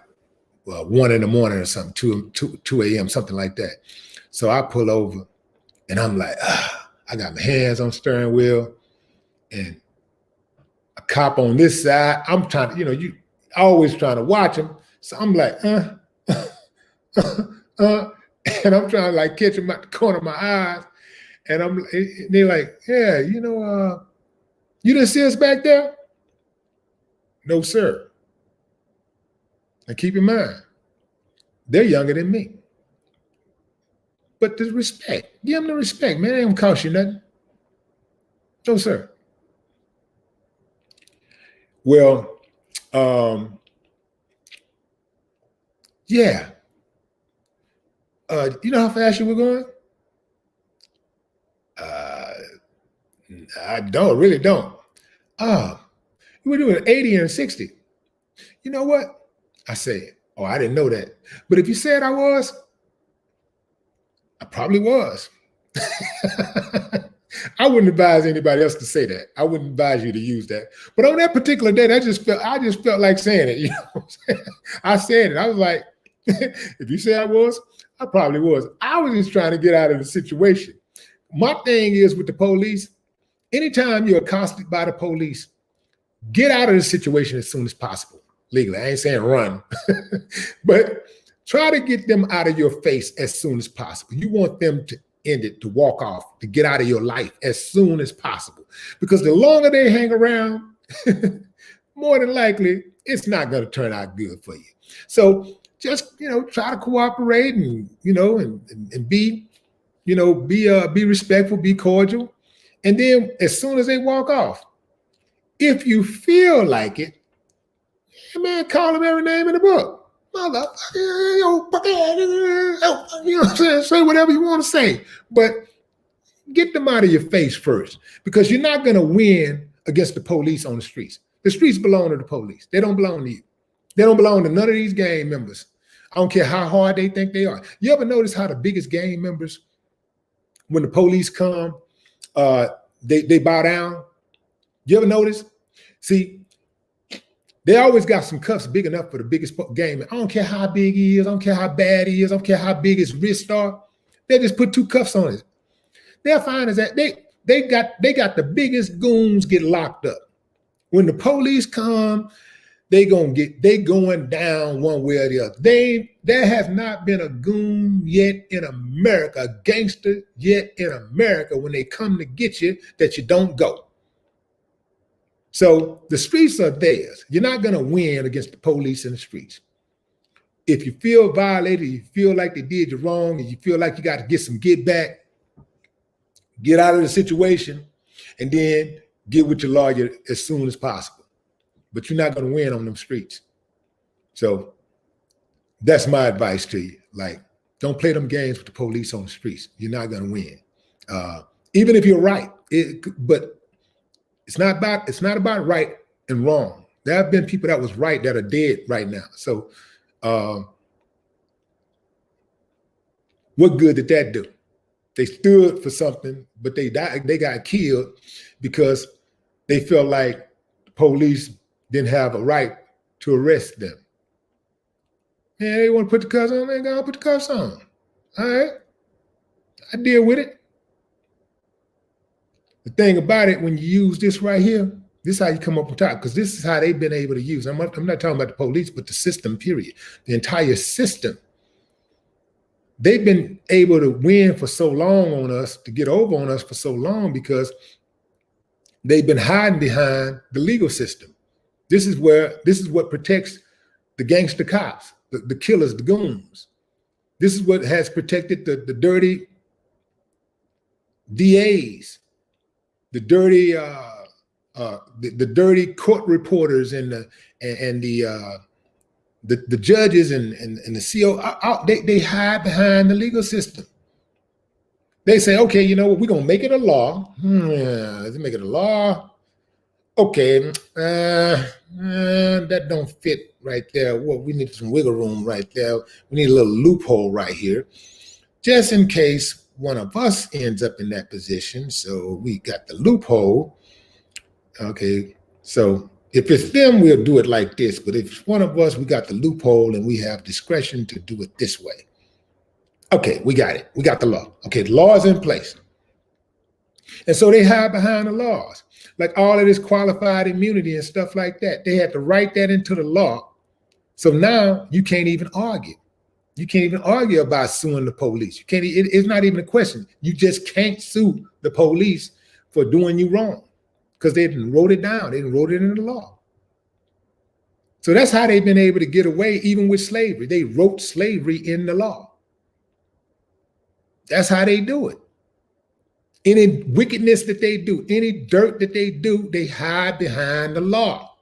1 in the morning or something, 2 a.m., something like that. So I pull over and I'm like, I got my hands on the steering wheel and a cop on this side. I'm trying to, you know, you always trying to watch him. So I'm like, and I'm trying to like catch him at the corner of my eyes. And they're like, yeah, you know, you didn't see us back there? No, sir. And keep in mind, they're younger than me. But the respect, give them the respect, man. It ain't gonna cost you nothing. No, sir. Well, yeah. You know how fast you were going? I really don't. You were doing 80 and 60. You know what? I said, oh, I didn't know that. But if you said I was, I probably was. I wouldn't advise anybody else to say that. I wouldn't advise you to use that. But on that particular day, I just felt like saying it. You know what I'm saying? I said it. I was like, if you say I was, I probably was. I was just trying to get out of the situation. My thing is with the police, anytime you're accosted by the police, get out of the situation as soon as possible. Legally, I ain't saying run, but try to get them out of your face as soon as possible. You want them to end it, to walk off, to get out of your life as soon as possible. Because the longer they hang around, more than likely it's not going to turn out good for you. So just try to cooperate and and be be respectful, be cordial, and then as soon as they walk off, if you feel like it, man, call them every name in the book. Motherfucker, you know what I'm saying? Say whatever you want to say, but get them out of your face first, because you're not going to win against the police on the streets. The streets belong to the police. They don't belong to you. They don't belong to none of these gang members. I don't care how hard they think they are. You ever notice how the biggest gang members, when the police come, they bow down? You ever notice? See, they always got some cuffs big enough for the biggest gang. I don't care how big he is. I don't care how bad he is. I don't care how big his wrists are. They just put 2 cuffs on it. They'll find is that they got the biggest goons get locked up. When the police come, they going down one way or the other. There has not been a goon yet in America, a gangster yet in America, when they come to get you, that you don't go. So the streets are theirs. You're not going to win against the police in the streets. If you feel violated, you feel like they did you wrong, and you feel like you got to get some get back, get out of the situation, and then get with your lawyer as soon as possible. But you're not going to win on them streets. So that's my advice to you. Like, don't play them games with the police on the streets. You're not going to win. Even if you're right. But it's not about right and wrong. There have been people that was right that are dead right now. So what good did that do? They stood for something, but they died. They got killed because they felt like the police didn't have a right to arrest them. Yeah, they want to put the cuffs on. They ain't gonna put the cuffs on. All right, I deal with it. The thing about it, when you use this right here, this is how you come up on top, because this is how they've been able to use. I'm not talking about the police, but the system. Period. The entire system. They've been able to win for so long on us, to get over on us for so long, because they've been hiding behind the legal system. This is what protects the gangster cops, the killers, the goons. This is what has protected the dirty DAs, the dirty the dirty court reporters and the judges and the CO. They hide behind the legal system. They say, okay, you know what, we're gonna make it a law. Let's make it a law. Okay, that don't fit right there. Well, we need some wiggle room right there. We need a little loophole right here, just in case one of us ends up in that position. So we got the loophole. Okay, so if it's them, we'll do it like this. But if it's one of us, we got the loophole and we have discretion to do it this way. Okay, we got it. We got the law. Okay, the law is in place. And so they hide behind the laws. Like all of this qualified immunity and stuff like that. They had to write that into the law. So now you can't even argue. You can't even argue about suing the police. You can't. It's not even a question. You just can't sue the police for doing you wrong, because they didn't wrote it down. They didn't wrote it into the law. So that's how they've been able to get away, even with slavery. They wrote slavery in the law. That's how they do it. Any wickedness that they do, any dirt that they do, they hide behind the law.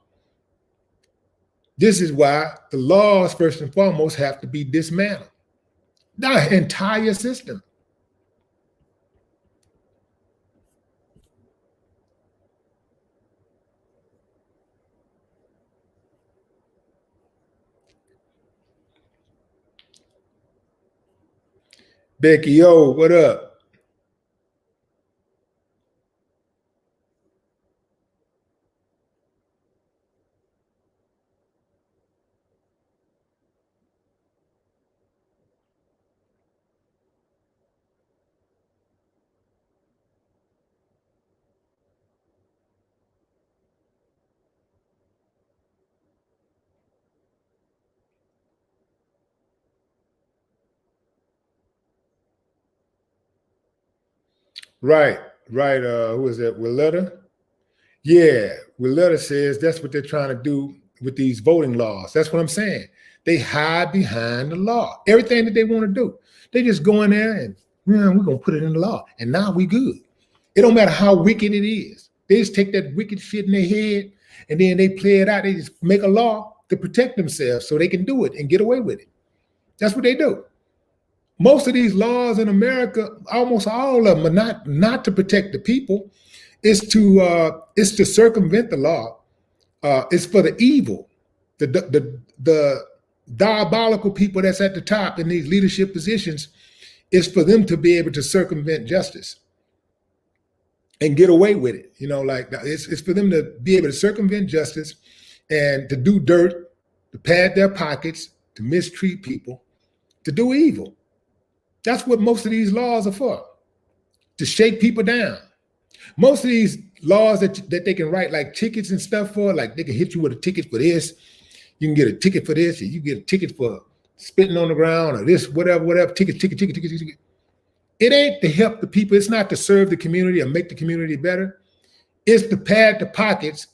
This is why the laws, first and foremost, have to be dismantled. The entire system. Becky, yo, what up? Right, right. Who is that? Willetta? Yeah, Willetta says that's what they're trying to do with these voting laws. That's what I'm saying. They hide behind the law. Everything that they want to do, they just go in there and we're gonna put it in the law, and now we good. It don't matter how wicked it is. They just take that wicked shit in their head and then they play it out. They just make a law to protect themselves so they can do it and get away with it. That's what they do. Most of these laws in America, almost all of them, are not to protect the people. It's to circumvent the law. It's for the evil, the diabolical people that's at the top in these leadership positions. Is for them to be able to circumvent justice and get away with it. You know, like it's for them to be able to circumvent justice and to do dirt, to pad their pockets, to mistreat people, to do evil. That's what most of these laws are for, to shake people down. Most of these laws that they can write like tickets and stuff for, like they can hit you with a ticket for this. You can get a ticket for this, and you get a ticket for spitting on the ground or this, whatever, ticket. It ain't to help the people. It's not to serve the community or make the community better. It's to pad the pockets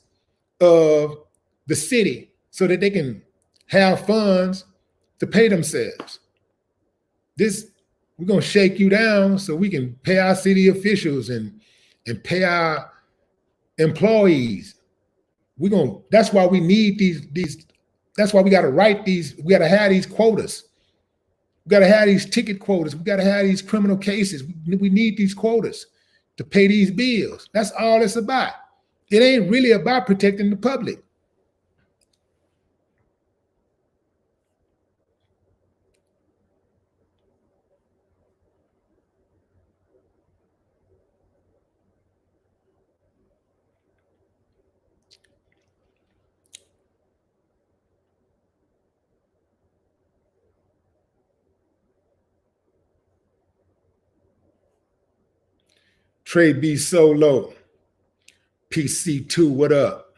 of the city so that they can have funds to pay themselves. We're gonna shake you down so we can pay our city officials and pay our employees. That's why we need these. That's why we got to write these. We got to have these quotas. We got to have these ticket quotas. We got to have these criminal cases. We need these quotas to pay these bills. That's all it's about. It ain't really about protecting the public. Trey B Solo, PC2, what up?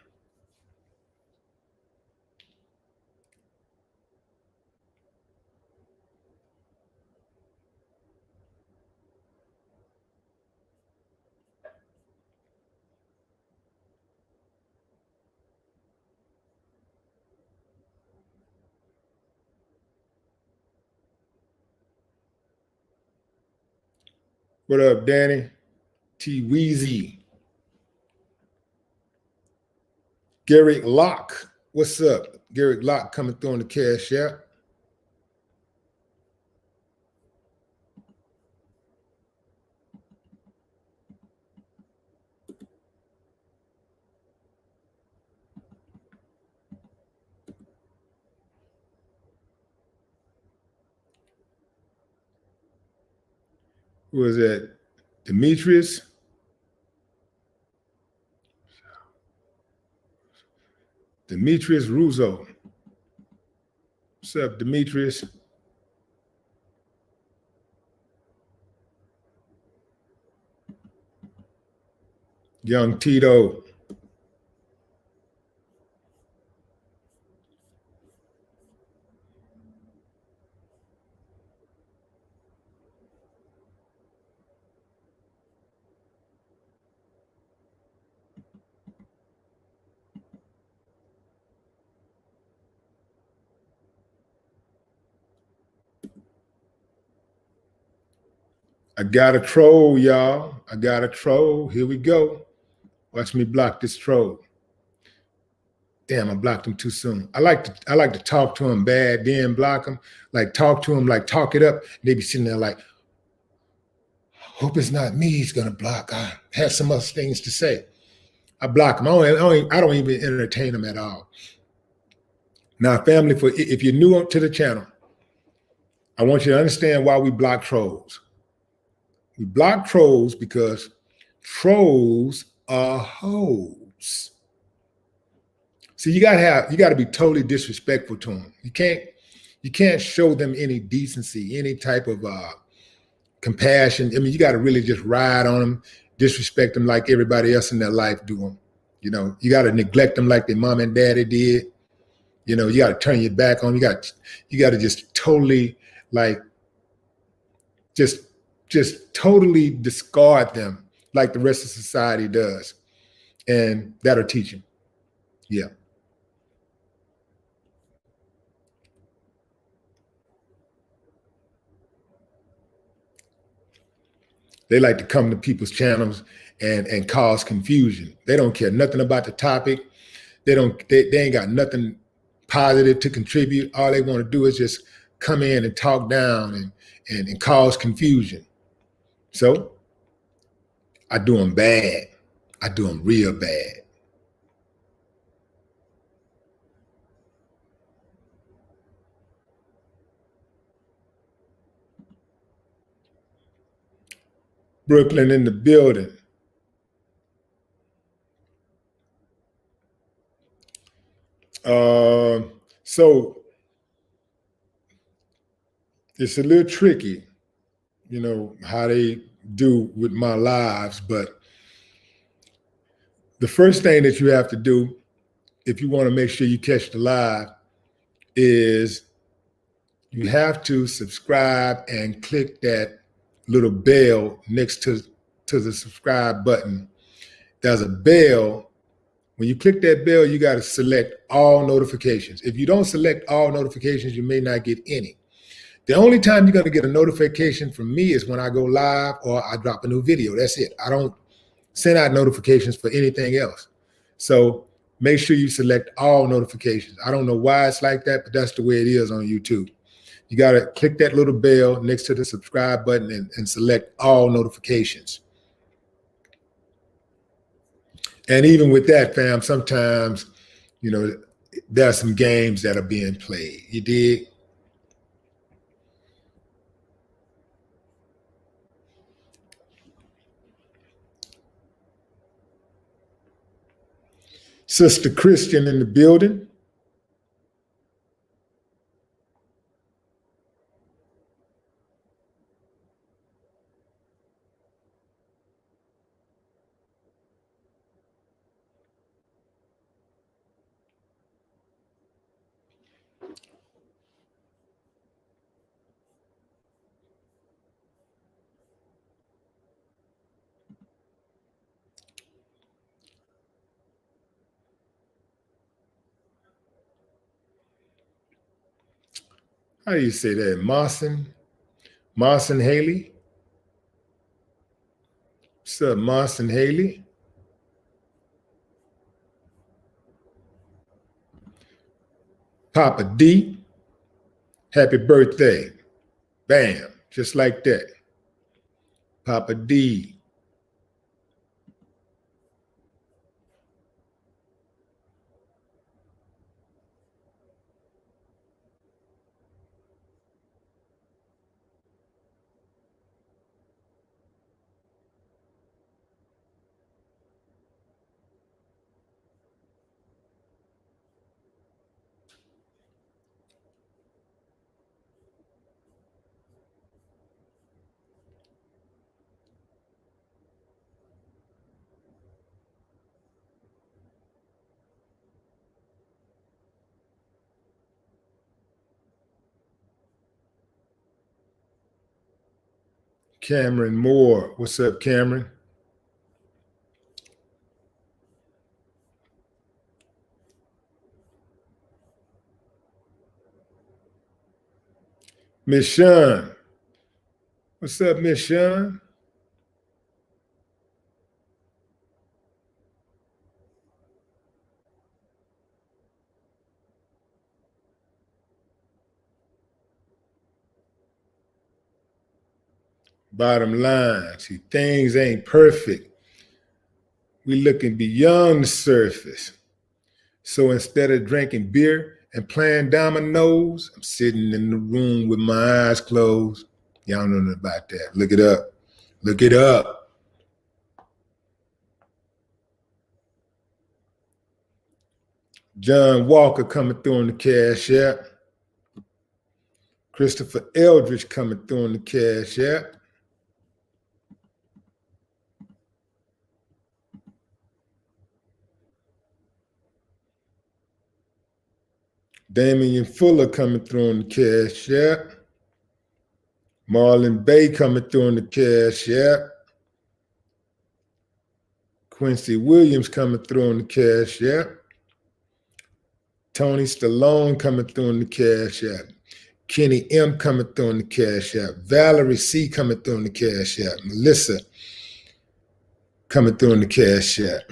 What up, Danny? T Weezy. Garrick Locke, what's up? Garrick Locke coming through on the Cash App. Who was that? Demetrius? Demetrius Russo. What's up, Demetrius? Young Tito. I got a troll, y'all. I got a troll. Here we go. Watch me block this troll. Damn, I blocked him too soon. I like to talk to him bad, then block him. Like talk to him, like talk it up. They be sitting there like, hope it's not me he's gonna block. I have some other things to say. I block him. I don't even entertain him at all. Now, family, if you're new to the channel, I want you to understand why we block trolls. We block trolls because trolls are hoes. See, you gotta be totally disrespectful to them. You can't show them any decency, any type of compassion. I mean, you got to really just ride on them, disrespect them like everybody else in their life do them. You know, you got to neglect them like their mom and daddy did. You know, you got to turn your back on them. You got to just totally like just totally discard them like the rest of society does. and that'll teach them. Yeah. They like to come to people's channels and cause confusion. They don't care nothing about the topic. They ain't got nothing positive to contribute. All they want to do is just come in and talk down and cause confusion. So I do them bad. I do them real bad. Brooklyn in the building. So it's a little tricky, you know, how they do with my lives. But the first thing that you have to do, if you want to make sure you catch the live, is you have to subscribe and click that little bell next to the subscribe button. There's a bell. When you click that bell, you got to select all notifications. If you don't select all notifications, you may not get any. The only time you're going to get a notification from me is when I go live or I drop a new video. That's it. I don't send out notifications for anything else. So make sure you select all notifications. I don't know why it's like that, but that's the way it is on YouTube. You got to click that little bell next to the subscribe button and select all notifications. And even with that, fam, sometimes, you know, there are some games that are being played. You dig? Sister Christian in the building. How do you say that? Marson Haley? What's up, Marson Haley? Papa D, happy birthday. Bam, just like that. Papa D. Cameron Moore. What's up, Cameron? Miss Sean. What's up, Miss Sean? Bottom line, see, things ain't perfect. We looking beyond the surface. So instead of drinking beer and playing dominoes, I'm sitting in the room with my eyes closed. Y'all don't know nothing about that. Look it up. Look it up. John Walker coming through on the Cash App. Christopher Eldridge coming through on the Cash App. Damian Fuller coming through on the Cash App. Marlon Bay coming through on the Cash App. Quincy Williams coming through on the Cash App. Tony Stallone coming through on the Cash App. Kenny M coming through on the Cash App. Valerie C coming through on the Cash App. Melissa coming through on the Cash App.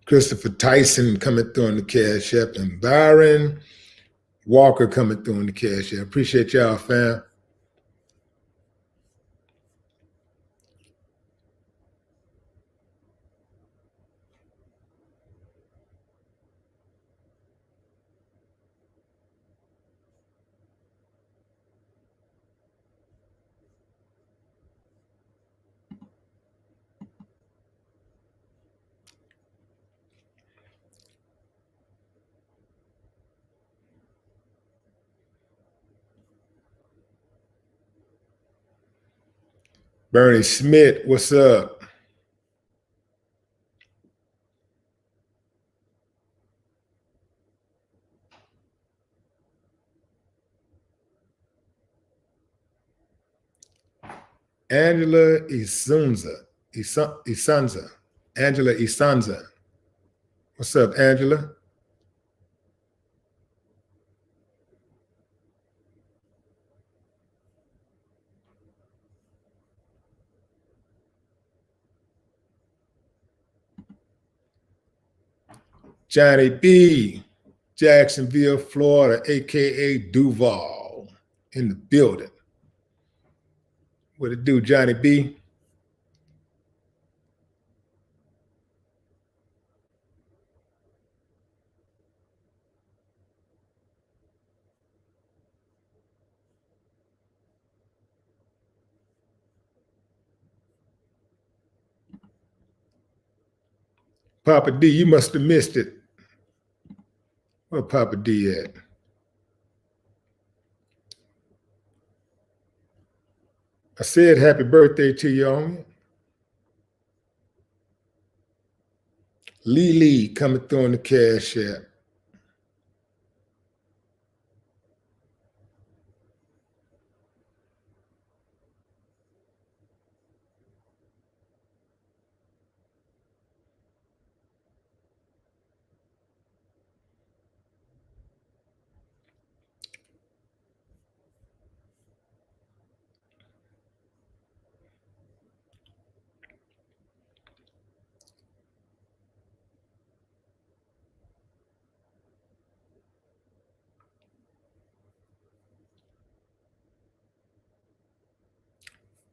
Christopher Tyson coming through on the Cash App. And Byron Walker coming through on the Cash App. Appreciate y'all, fam. Bernie Smith, what's up? Angela Isanza. Angela Isanza. What's up, Angela? Johnny B, Jacksonville, Florida, aka Duval, in the building. What it do, Johnny B? Papa D, you must have missed it. Where Papa D at? I said happy birthday to you, homie. Lee coming through on the Cash App.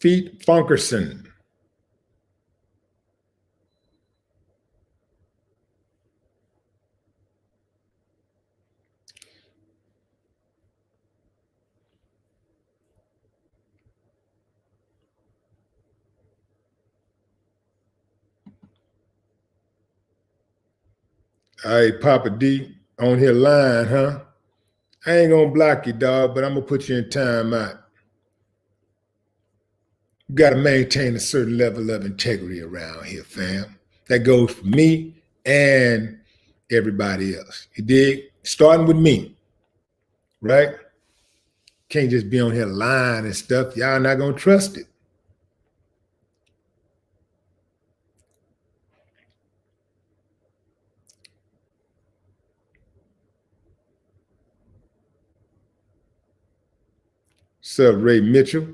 Feet Funkerson. All right, Papa D, on here line, huh? I ain't gonna block you, dog, but I'm gonna put you in timeout. You gotta maintain a certain level of integrity around here, fam. That goes for me and everybody else. You dig? Starting with me, right? Can't just be on here lying and stuff. Y'all not gonna trust it. What's up, Ray Mitchell?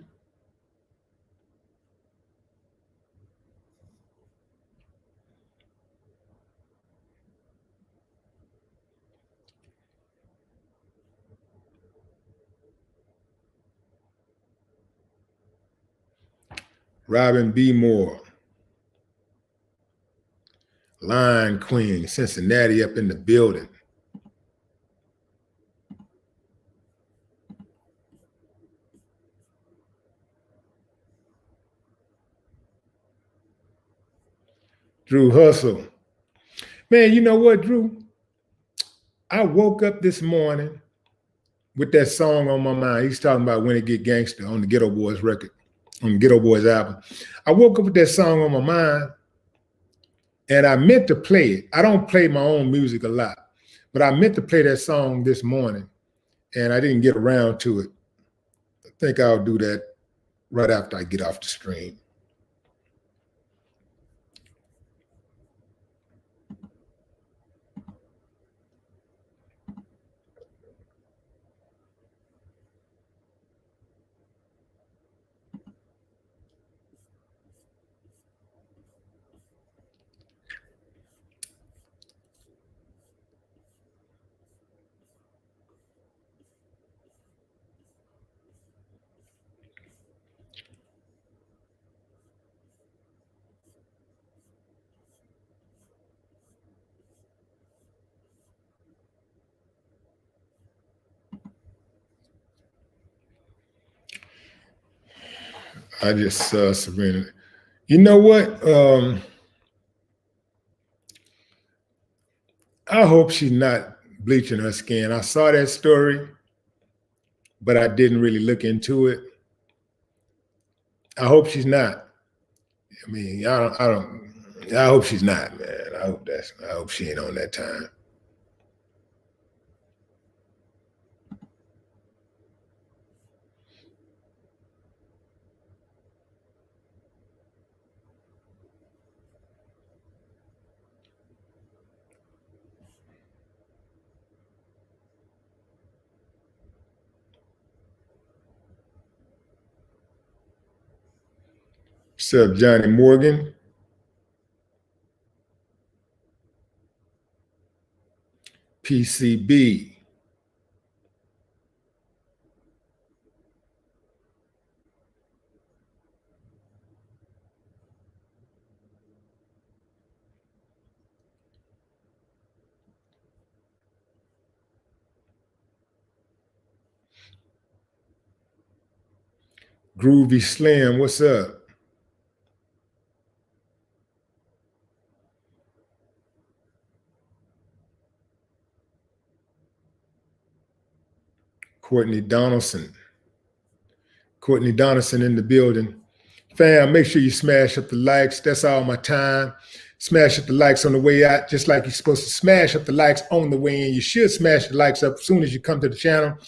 Robin B. Moore. Line Queen, Cincinnati up in the building. Drew Hustle. Man, you know what, Drew? I woke up this morning with that song on my mind. He's talking about When It Get Gangster on the Ghetto Boys record, on the Ghetto Boys album. I woke up with that song on my mind, and I meant to play it. I don't play my own music a lot, but I meant to play that song this morning, and I didn't get around to it. I think I'll do that right after I get off the stream. I just saw Serena. You know what? I hope she's not bleaching her skin. I saw that story, but I didn't really look into it. I hope she's not. I mean, I hope she's not, man. I hope she ain't on that time. What's up, Johnny Morgan? PCB. Groovy Slim, what's up? Courtney Donaldson. Courtney Donaldson in the building. Fam, make sure you smash up the likes. That's all my time. Smash up the likes on the way out, just like you're supposed to smash up the likes on the way in. You should smash the likes up as soon as you come to the channel.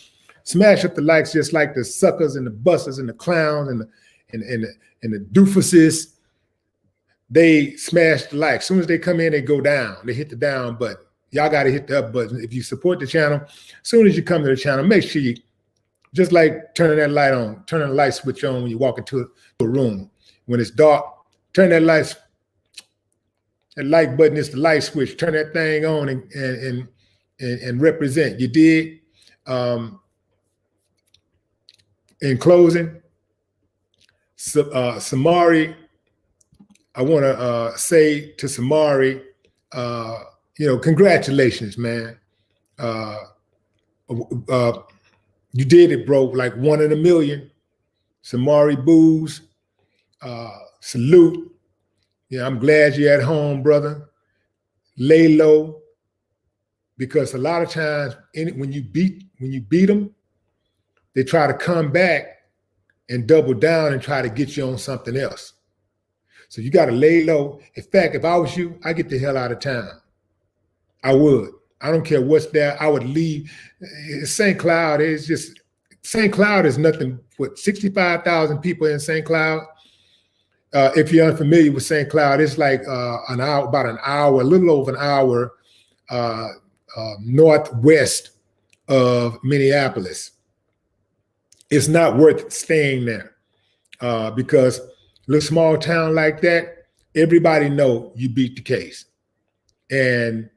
Smash up the likes just like the suckers and the busters and the clowns and the doofuses. They smash the like. As soon as they come in, they go down. They hit the down button. Y'all got to hit the up button. If you support the channel, as soon as you come to the channel, make sure you, just like turning that light on, turning the light switch on when you walk into a room. When it's dark, turn that light button is the light switch. Turn that thing on and represent. You did. In closing, Samari, I want to say to Samari, congratulations, man. You did it, bro, like 1 in a million. Samari Booz, salute. Yeah, I'm glad you're at home, brother. Lay low, because a lot of times when you beat them, they try to come back and double down and try to get you on something else. So you got to lay low. In fact, if I was you, I'd get the hell out of town. I would. I don't care what's there. I would leave. St. Cloud is nothing. What, 65,000 people in St. Cloud? If you're unfamiliar with St. Cloud, it's like about an hour, a little over an hour northwest of Minneapolis. It's not worth staying there because a little small town like that, everybody know you beat the case. And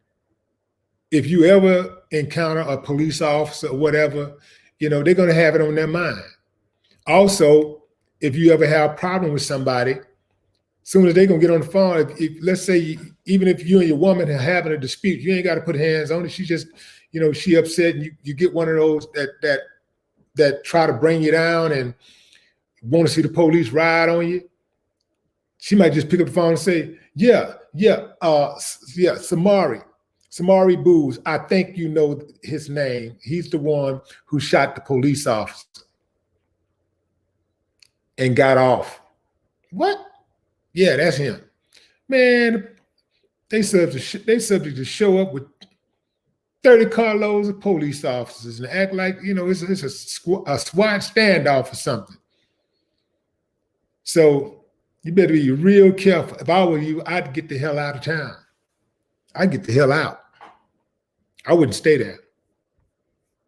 if you ever encounter a police officer or whatever, they're going to have it on their mind. Also, if you ever have a problem with somebody, as soon as they're going to get on the phone, if let's say, even if you and your woman are having a dispute, you ain't got to put hands on it. She just, she upset, and you get one of those that try to bring you down and want to see the police ride on you. She might just pick up the phone and say, Samari Booz, I think you know his name. He's the one who shot the police officer and got off. What? Yeah, that's him. Man, they subject to show up with 30 carloads of police officers and act like, it's a SWAT standoff or something. So you better be real careful. If I were you, I'd get the hell out of town. I'd get the hell out. I wouldn't stay there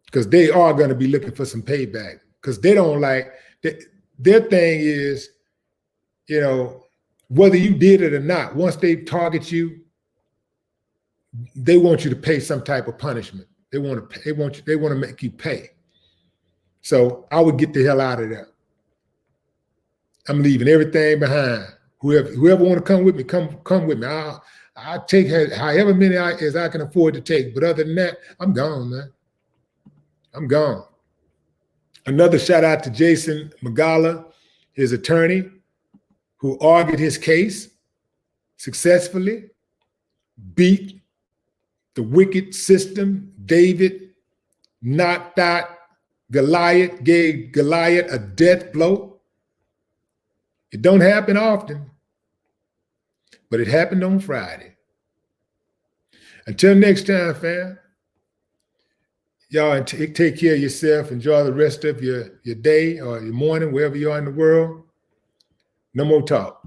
because they are going to be looking for some payback because they don't like, their thing is, you know, whether you did it or not, once they target you, they want you to pay some type of punishment. They want to make you pay. So I would get the hell out of there. I'm leaving everything behind. Whoever want to come with me, come with me. I'll take however many as I can afford to take. But other than that, I'm gone, man. I'm gone. Another shout out to Jason Magala, his attorney, who argued his case successfully, beat the wicked system. David knocked out Goliath, gave Goliath a death blow. It don't happen often, but it happened on Friday. Until next time, fam, y'all take care of yourself. Enjoy the rest of your day or your morning, wherever you are in the world. No more talk.